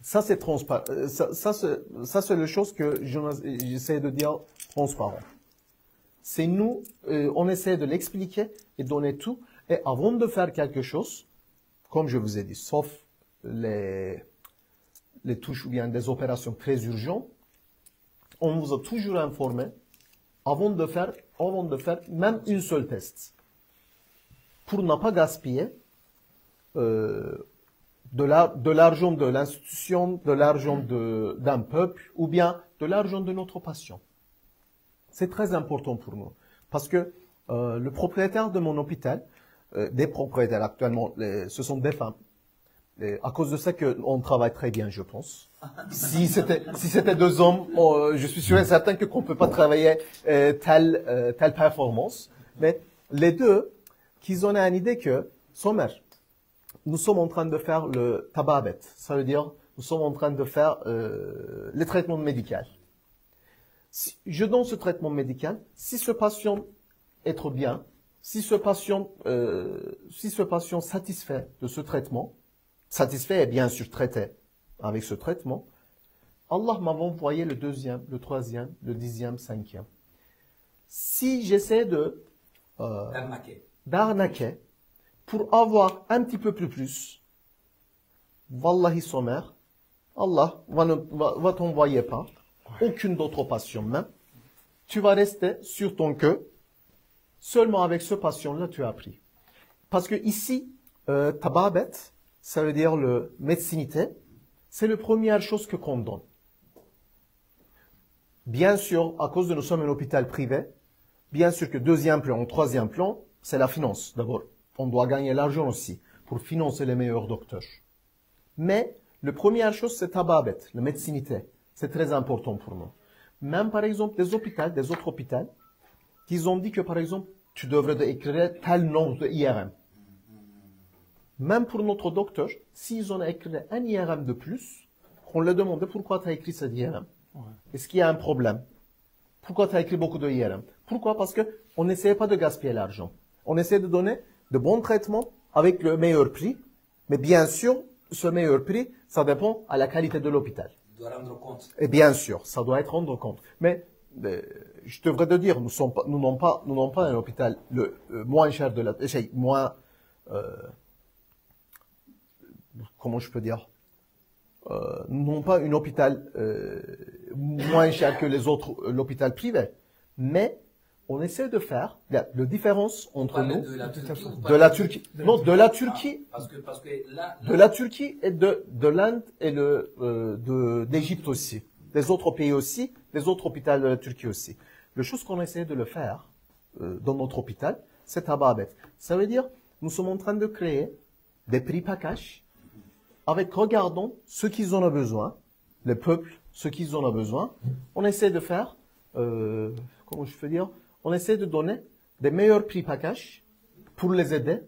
Ça, c'est transparent. Ça, c'est la chose que j'essaie de dire transparent. C'est nous, on essaie de l'expliquer et donner tout. Et avant de faire quelque chose, comme je vous ai dit, sauf les touches ou bien des opérations très urgentes, on vous a toujours informé avant de faire même une seule test. Pour ne pas gaspiller de l'argent de l'institution, de l'argent d'un peuple ou bien de l'argent de notre patient. C'est très important pour nous. Parce que le propriétaire de mon hôpital, des propriétaires actuellement, ce sont des femmes. Et à cause de ça qu'on travaille très bien, je pense. Si c'était deux hommes, je suis sûr et certain qu'on ne peut pas travailler telle performance. Mais les deux, qu'ils ont une idée que, Somer, nous sommes en train de faire le tababet. Ça veut dire, nous sommes en train de faire le traitement médical. Si je donne ce traitement médical, si ce patient est bien, si ce patient satisfait de ce traitement, satisfait et bien sûr traité avec ce traitement, Allah m'a envoyé le 2e, le 3e, le 10e, 5e. Si j'essaie d'arnaquer pour avoir un petit peu plus, Wallahi Somer, Allah va t'envoyer pas aucune autre patient même. Tu vas rester sur ton queue. Seulement avec ce patient-là, tu as pris. Parce que ici, tababet, ça veut dire le médecinité, c'est la première chose que qu'on donne. Bien sûr, à cause de nous sommes un hôpital privé, bien sûr que deuxième plan, troisième plan, c'est la finance. D'abord, on doit gagner l'argent aussi pour financer les meilleurs docteurs. Mais la première chose, c'est tababet, la médecinité. C'est très important pour nous. Même par exemple, des autres hôpitaux, qui ont dit que par exemple, tu devrais écrire tel nom de IRM. Même pour notre docteur, s'ils ont écrit un IRM de plus, on leur demande pourquoi tu as écrit cet IRM. Ouais. Est-ce qu'il y a un problème? Pourquoi tu as écrit beaucoup de IRM? Pourquoi? Parce qu'on n'essayait pas de gaspiller l'argent. On essayait de donner de bons traitements avec le meilleur prix. Mais bien sûr, ce meilleur prix, ça dépend à la qualité de l'hôpital. Il doit rendre compte. Et bien sûr, ça doit être rendre compte. Mais je devrais te dire, nous n'avons pas un hôpital le moins cher de la, moins, comment je peux dire, nous n'avons pas un hôpital moins cher que les autres, l'hôpital privé. Mais on essaie de faire la différence entre nous, de la Turquie, non, de la Turquie, parce que là, de la Turquie et de l'Inde et d'Égypte aussi, des autres pays aussi, des autres hôpitaux de la Turquie aussi. La chose qu'on essaie de le faire dans notre hôpital, c'est tababet. Ça veut dire, nous sommes en train de créer des prix packages avec regardons ce qu'ils en ont besoin, le peuple, ce qu'ils en ont besoin. On essaie de faire, comment je peux dire, on essaie de donner des meilleurs prix package pour les aider,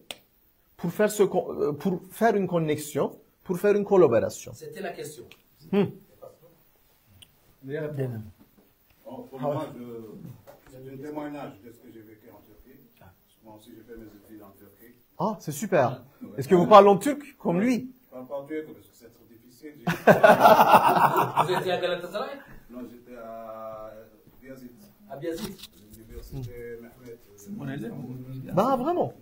pour faire une connexion, pour faire une collaboration. C'était la question. Bon, pour moi, c'est un témoignage de ce que j'ai vécu en Turquie. Moi aussi, j'ai fait mes études en Turquie. Ah, c'est super. Est-ce que vous parlez en turc comme lui? Je parle pas turc parce que c'est trop difficile. Vous étiez à Galatasaray? Non, j'étais à Biazit. À Biazit. L'université Mehmet. C'est mon élève. Bah, vraiment.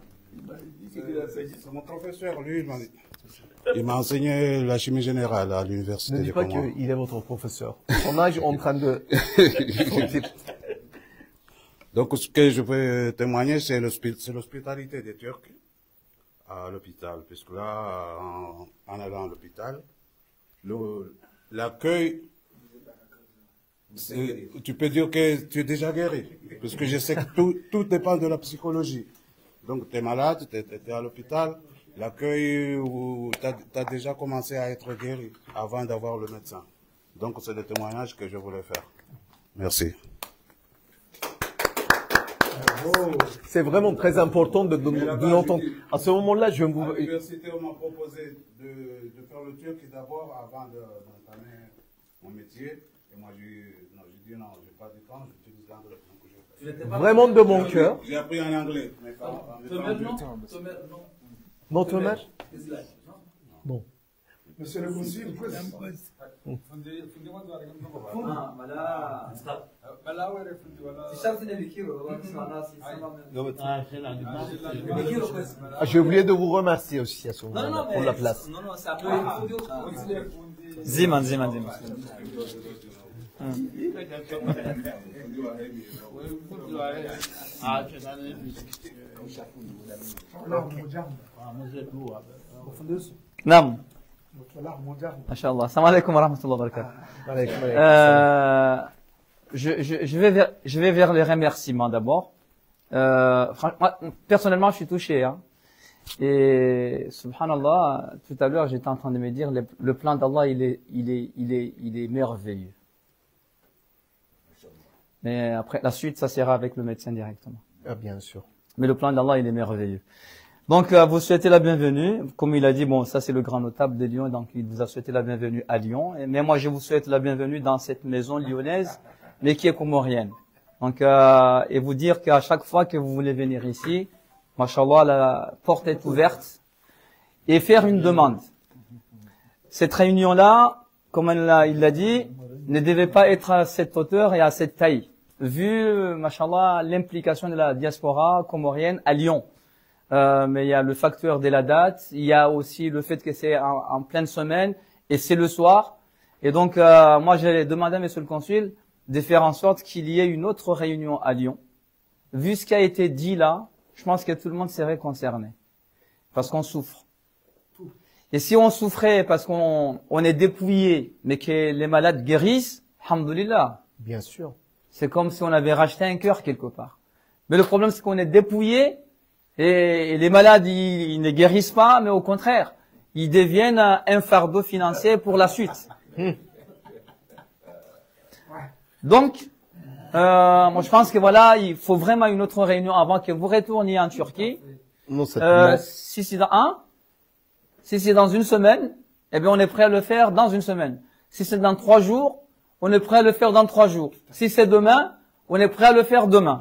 C'est mon professeur, lui, il m'a enseigné la chimie générale à l'université Ne de dis pas Comores. qu'il est votre professeur. Son âge est en train de... Donc, ce que je peux témoigner, c'est l'hospitalité des Turcs à l'hôpital. Puisque là, en allant à l'hôpital, l'accueil, tu peux dire que tu es déjà guéri. Parce que je sais que tout dépend de la psychologie. Donc, tu es malade, tu es à l'hôpital, l'accueil, tu as déjà commencé à être guéri avant d'avoir le médecin. Donc, c'est le témoignage que je voulais faire. Merci. C'est vraiment très important de l'entendre. À ce moment-là, je vais vous... À l'université, on m'a proposé de faire le turc d'abord avant d'entamer mon métier. Et moi, j'ai dit non, j'ai pas de temps, j'utilise l'anglais. Vraiment de mon cœur. J'ai appris en anglais. Mais pas Non, Thomas? Bon. Monsieur le consul, J'ai oublié de vous remercier aussi à ce moment-là pour la place. Non, non, c'est un peu... Ziman. نعم ما شاء الله السلام عليكم ورحمة الله وبركاته. Je vais vers les remerciements d'abord. Franchement, personnellement, je suis touché. Hein. Et subhanallah, tout à l'heure, j'étais en train de me dire, le plan d'Allah, il est merveilleux. Mais après, la suite, ça sera avec le médecin directement. Ah, bien sûr. Mais le plan d'Allah, il est merveilleux. Donc, vous souhaitez la bienvenue. Comme il a dit, bon, ça c'est le grand notable de Lyon, donc il vous a souhaité la bienvenue à Lyon. Mais moi, je vous souhaite la bienvenue dans cette maison lyonnaise, mais qui est comorienne. Donc, et vous dire qu'à chaque fois que vous voulez venir ici, machallah, la porte est ouverte, et faire une demande. Cette réunion-là, comme il l'a dit, ne devait pas être à cette hauteur et à cette taille, vu, machallah, l'implication de la diaspora comorienne à Lyon. Mais il y a le facteur de la date, il y a aussi le fait que c'est en pleine semaine et c'est le soir. Et donc, moi, j'ai demandé à monsieur le consul de faire en sorte qu'il y ait une autre réunion à Lyon. Vu ce qui a été dit là, je pense que tout le monde serait concerné. Parce qu'on souffre. Et si on souffrait parce qu'on est dépouillé, mais que les malades guérissent, alhamdoulilah. Bien sûr. C'est comme si on avait racheté un cœur quelque part. Mais le problème, c'est qu'on est dépouillé et les malades, ils ne guérissent pas, mais au contraire, ils deviennent un fardeau financier pour la suite. Donc, moi je pense que voilà, il faut vraiment une autre réunion avant que vous retourniez en Turquie. Non, si c'est dans une semaine, eh bien on est prêt à le faire dans une semaine. Si c'est dans 3 jours, on est prêt à le faire dans 3 jours. Si c'est demain, on est prêt à le faire demain.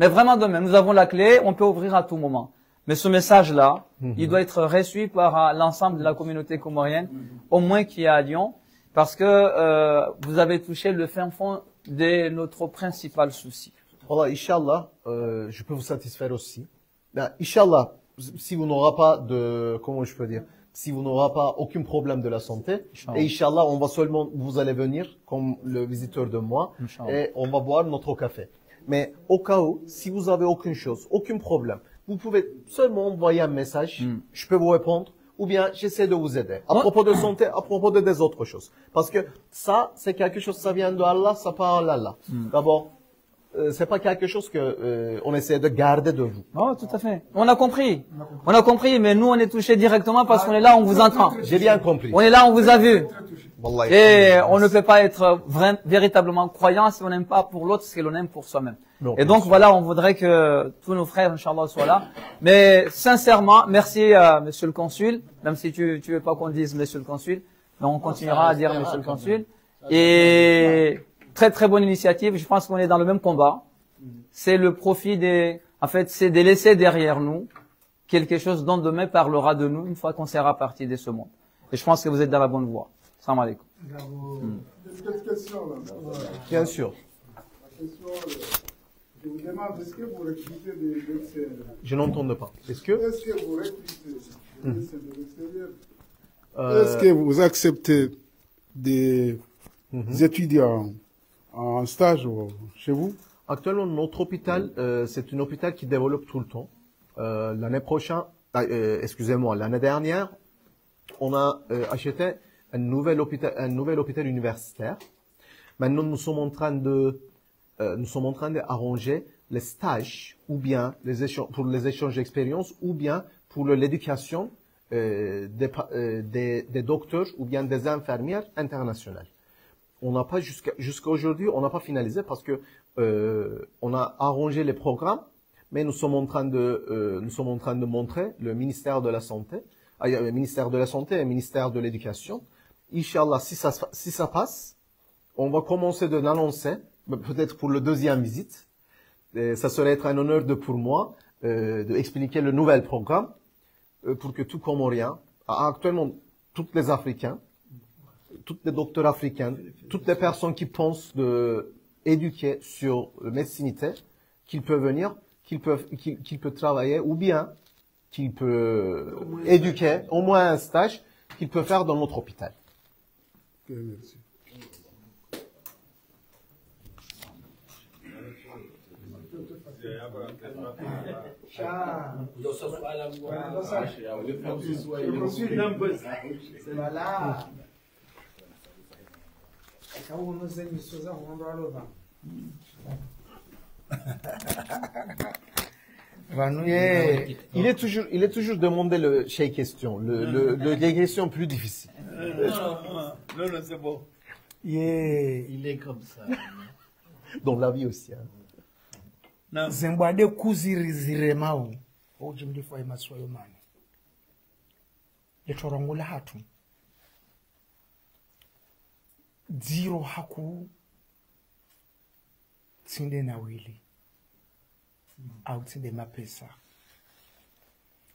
Mais vraiment demain, nous avons la clé, on peut ouvrir à tout moment. Mais ce message-là, il doit être reçu par l'ensemble de la communauté comorienne, au moins qui est à Lyon, parce que vous avez touché le fin fond de notre principal souci. Voilà, Inch'Allah, je peux vous satisfaire aussi. Ben, Inch'Allah, si vous n'aurez pas de, comment je peux dire, si vous n'aurez pas aucun problème de la santé, et Inch'Allah, on va seulement, vous allez venir comme le visiteur de moi, et on va boire notre café. Mais au cas où, si vous avez aucune chose, aucun problème, vous pouvez seulement envoyer un message, je peux vous répondre, ou bien j'essaie de vous aider. À propos de santé, à propos de des autres choses. Parce que ça, c'est quelque chose, ça vient de Allah, ça part d'Allah. D'abord, c'est pas quelque chose que on essaie de garder de vous. Oh, tout à fait. On a compris. On a compris, mais nous, on est touchés directement parce qu'on est là, on vous entend. J'ai bien compris. On est là, on vous a vu. Et on ne peut pas être véritablement croyant si on n'aime pas pour l'autre ce que l'on aime pour soi-même. Et donc voilà, on voudrait que tous nos frères, Inch'Allah, soient là. Mais sincèrement, merci Monsieur le Consul, même si tu veux pas qu'on dise Monsieur le Consul, mais on continuera à dire Monsieur le Consul. Et très très bonne initiative, je pense qu'on est dans le même combat. C'est le profit en fait, c'est de laisser derrière nous quelque chose dont demain parlera de nous une fois qu'on sera parti de ce monde. Et je pense que vous êtes dans la bonne voie. Salam alaikum. Bien sûr. La question, je vous demande, est-ce que vous recrutez des externes? Je n'entends pas. Est-ce que vous recrutez des extérieurs? Est-ce que vous acceptez des étudiants en stage chez vous? Actuellement, notre hôpital, c'est un hôpital qui développe tout le temps. L'année prochaine, l'année dernière, on a acheté un nouvel hôpital universitaire. Maintenant, nous sommes en train d'arranger les stages, ou bien pour les échanges d'expériences, ou bien pour l'éducation des docteurs ou bien des infirmières internationales. On n'a pas jusqu'à aujourd'hui, on n'a pas finalisé parce que on a arrangé les programmes, mais nous sommes en train de montrer le ministère de la Santé, le ministère de la Santé et le ministère de l'Éducation. Inch'Allah, si ça passe, on va commencer de l'annoncer, peut-être pour le deuxième visite. Et ça serait être un honneur pour moi d'expliquer le nouvel programme pour que tout Comorien, actuellement tous les Africains, tous les docteurs africains, toutes les personnes qui pensent éduquer sur le médecинité, qu'ils peuvent venir, qu'ils peuvent travailler ou bien qu'ils peuvent éduquer, au moins un stage qu'ils peuvent faire dans notre hôpital. Okay, merci. Il est toujours demandé chez question, les questions plus difficiles. Non, c'est bon. Il est comme ça. Dans la vie aussi. Zimbabwe kuziriziremao ojimdifo emaswayo mani letorongula hatu zero haku tsinde na wili au tsinde mapesa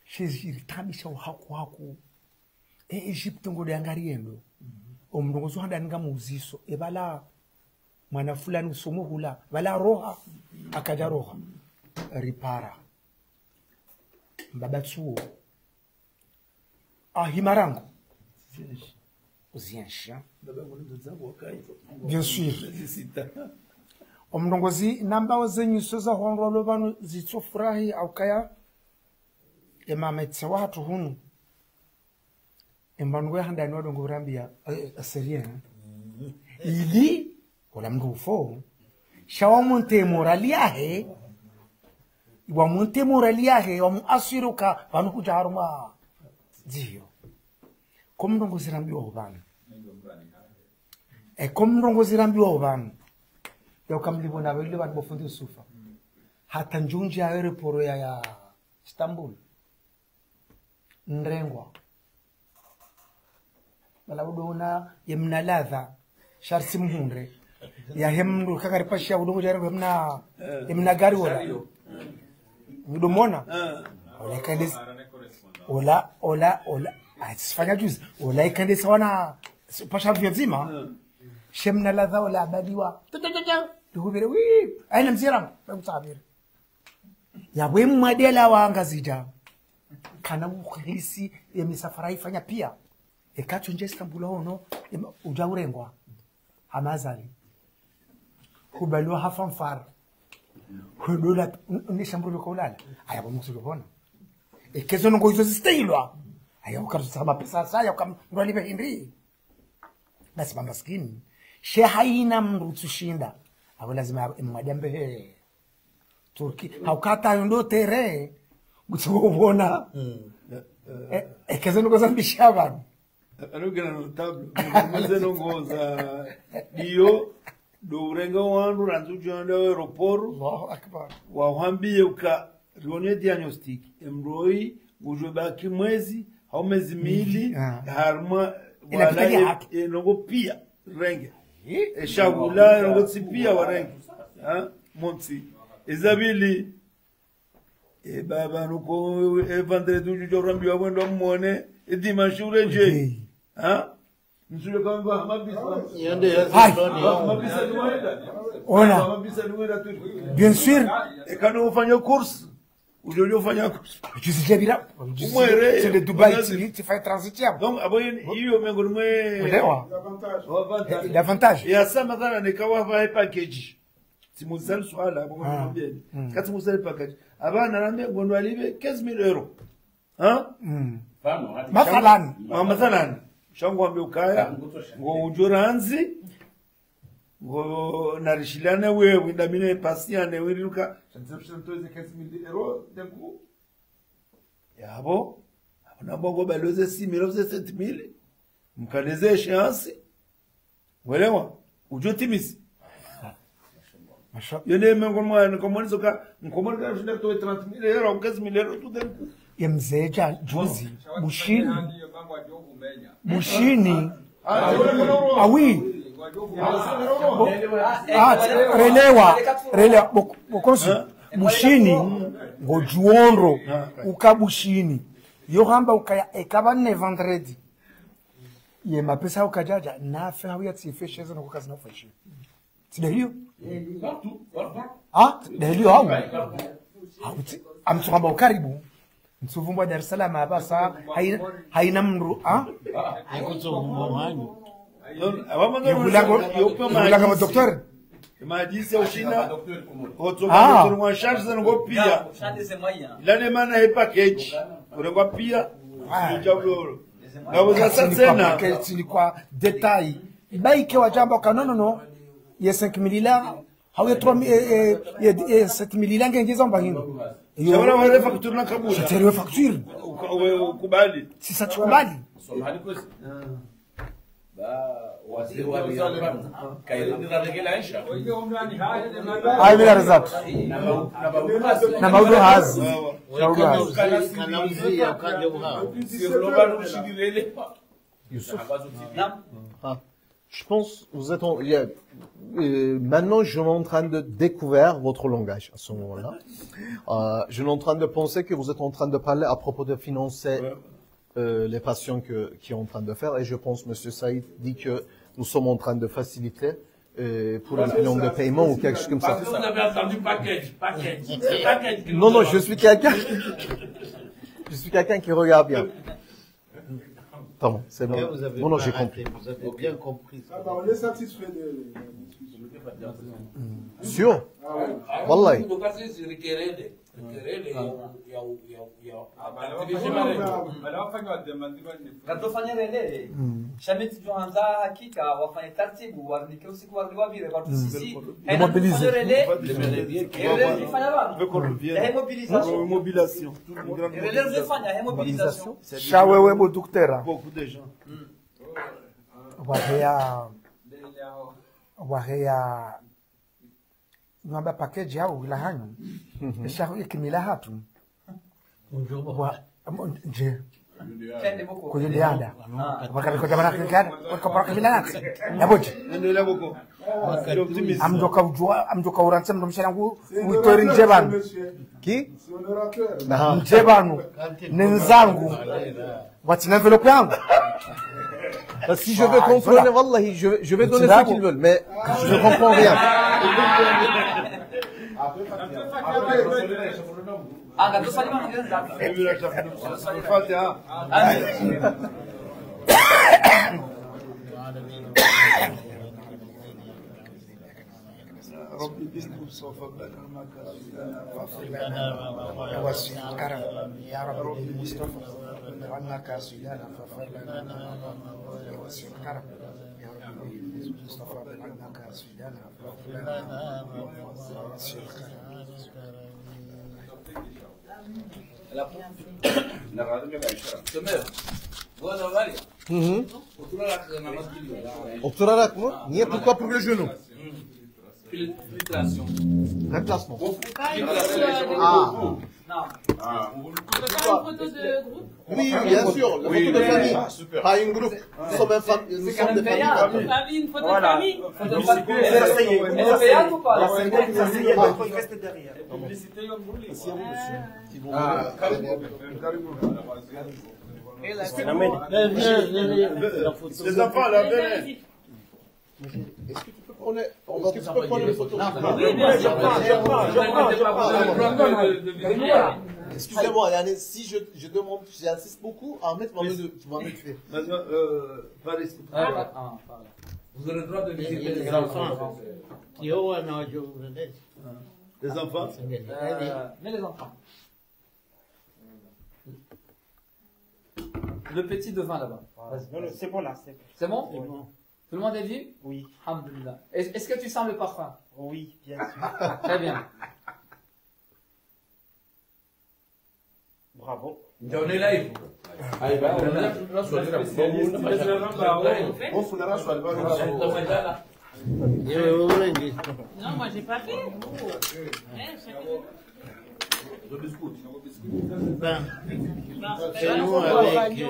sheziri tabisha haku Egypt ngode angariendo omndongozo handa nga muziso ebala mwana fulani usomuhula bala roha akaja roha ripara mbabatsuo himarango uziensha bien sûr omndongozi namba zenyu soza honrolo banu zitsofurahi aukaya emametse watu hunu embanwe handa ni wadongo rambia serien ili wala mrufo shawa monte moraliahe wa monte moraliahe wa muasiruka banu kujaruma dio komndongo zirambiwa ubana komndongo zirambiwa ubana yokamlibona bele bantu bofundi sufa hata njunji ya aeroporo ya Istanbul Nrengwa bala udona yemna ladha sharsi mhunre ya hemndu kakari pasha udongo jaro hemna yemna gari wala udomona ola kandes ola asifanya juzi ola kandes wana pasha vyazima shemna ladha wala abadiwa tuhubire wi aina mziram bakutabire ya wemmadela wanga zija kana ukhisi yemisafara ifanya pia ekacho nje Istanbul hono ujaurengwa amazali kubalwa hafamfar kudola nishambulo kolala ayabo musulubona ekezo ngo izo zistilwa ayabo karusama pesa saya kamndwali behindri basi maskini shehaina mrutsushinda abo lazima mmadambe he Turki haukata ndo tere gutsobona ekezo ngo zambishabana anogera notable mazenongoza iyo do urenga wandu ranzu janda aeroport Allahu akbar. wahambie uka rionye diagnostic emroi ujobaki mwezi au mwezi mili harma wala enongo pia renge eshagula enongo tsipia warenge ha monti ezabili baba nuko vendredi ujo rambi wabendo muone dimanche ureje ha msule kama hamabisa yende hamabisa duwaida Ona. hamabisa duwaida tu Bien sûr. et quand on fait une course ujojo fanya course Tu sais bien. C'est de Dubaï, tu fais transit. donc aboye hiyo miongoni mwe Uelewa. avantage L'avantage. ya sama mathala nikawa va package timuzali swala bongo mbieni kati muzali package abana nande ngondo alibe 15000 euros hein mathalan shangu ambe ukaya ngo ujoranzi ngo narishilane wewe ndamine pasiane wiruka santoze 15000 euros denku yabo abona bongo baloze 6000 7000 mkaneze échéance welewa ujotimisi yone mengo mwana komonizo ka nkomoni ka shinda to 30000 euros au 15000 euros tu denku Yemzeja juzi Bushini ah oui relewa bokonsu Bushini ngojuonro ukabushini yohamba ukaya ekaba ne vendredi ye mapesa ukajaja na fa wiya tsife no kukazi na fashi tideliyo deliyo au amtsamba ukaribu Msuvumba Dar es Salaam hapa saa haina mru yevulaga madoktori majisi ushina otoka kwa charge za ngo pia lane mana he package urengwa pia njawlo ngabo za sasa ni kwa detail baike wa jambo kanono ye 5000 la hawe 7000 la ngengeza mbangindo Shawara wale facture na kabula. C'était facture. Kubali. Si ça tukubali. waziri wa riadha kairindira regelaisha Hai bila result. Na maudo hazi. Je pense, vous êtes maintenant, je suis en train de découvrir votre langage à ce moment-là. Je suis en train de penser que vous êtes en train de parler à propos de financer les patients qui sont en train de faire. Et je pense, Monsieur Saïd dit que nous sommes en train de faciliter pour un plan de paiement ou quelque chose comme ça. Vous avez entendu package. Non, non, je suis quelqu'un qui regarde bien. Pardon, c'est bon. Non, non, j'ai compris. Vous avez bien compris. On est satisfait de... Sûr? Wallahi. Katofanya relele. Shabiti tuanza hakika wafanye taratibu warnike usiku wavile watu sisi. Mobiliser. Relele fanya wapi? Mobilisation. Relele fanya mobilisation. Shawewe bo docteur. Beaucoup de gens. Wahea ngamba package yao ila hanyo. Eshaho ikimila hatu. Je. Kuyulianda. Wakati bana kikana, wakapaka vilanati. Yaboje. Endelea boko. Amdoka uranse mdomshangu witori njebanu. Qui? Njebanu. Nenzangu. Wati na enveloppe yangu. Si je veux contrôler, wallahi, je vais donner ce qu'ils veulent, mais je ne comprends rien. ربي باسمك صوفا بنا فاغفر لنا ووسع كرم يا رب المصطفى وانا كاسيانا فاغفر لنا ووسع كرم يا رب المصطفى وانا كاسيانا فاغفر لنا ووسع كرم Ni pourquoi pour le genou? Réplacement. Oui, bien sûr, la photo de famille. Pas une groupe. Nous sommes une famille. Nous sommes des familles. Une photo de famille. Il reste derrière. Les enfants, là, venez. Est-ce que tu peux prendre les photos? Oui, bien sûr. Excusez-moi, Yannis, si je demande, j'insiste beaucoup, Ahmed, tu vas me tuer. Maintenant, par ici. Vous aurez le droit de visiter les enfants. Les enfants? Mais les enfants. Le petit devant là-bas. Non, non, c'est bon là. C'est bon? C'est bon. Tout le monde est vu? Oui. Alhamdulillah. Est-ce que tu sens le parfum? Oui, bien sûr. Très bien. Bravo. On est live. Non, moi j'ai pas fait. C'est nous avec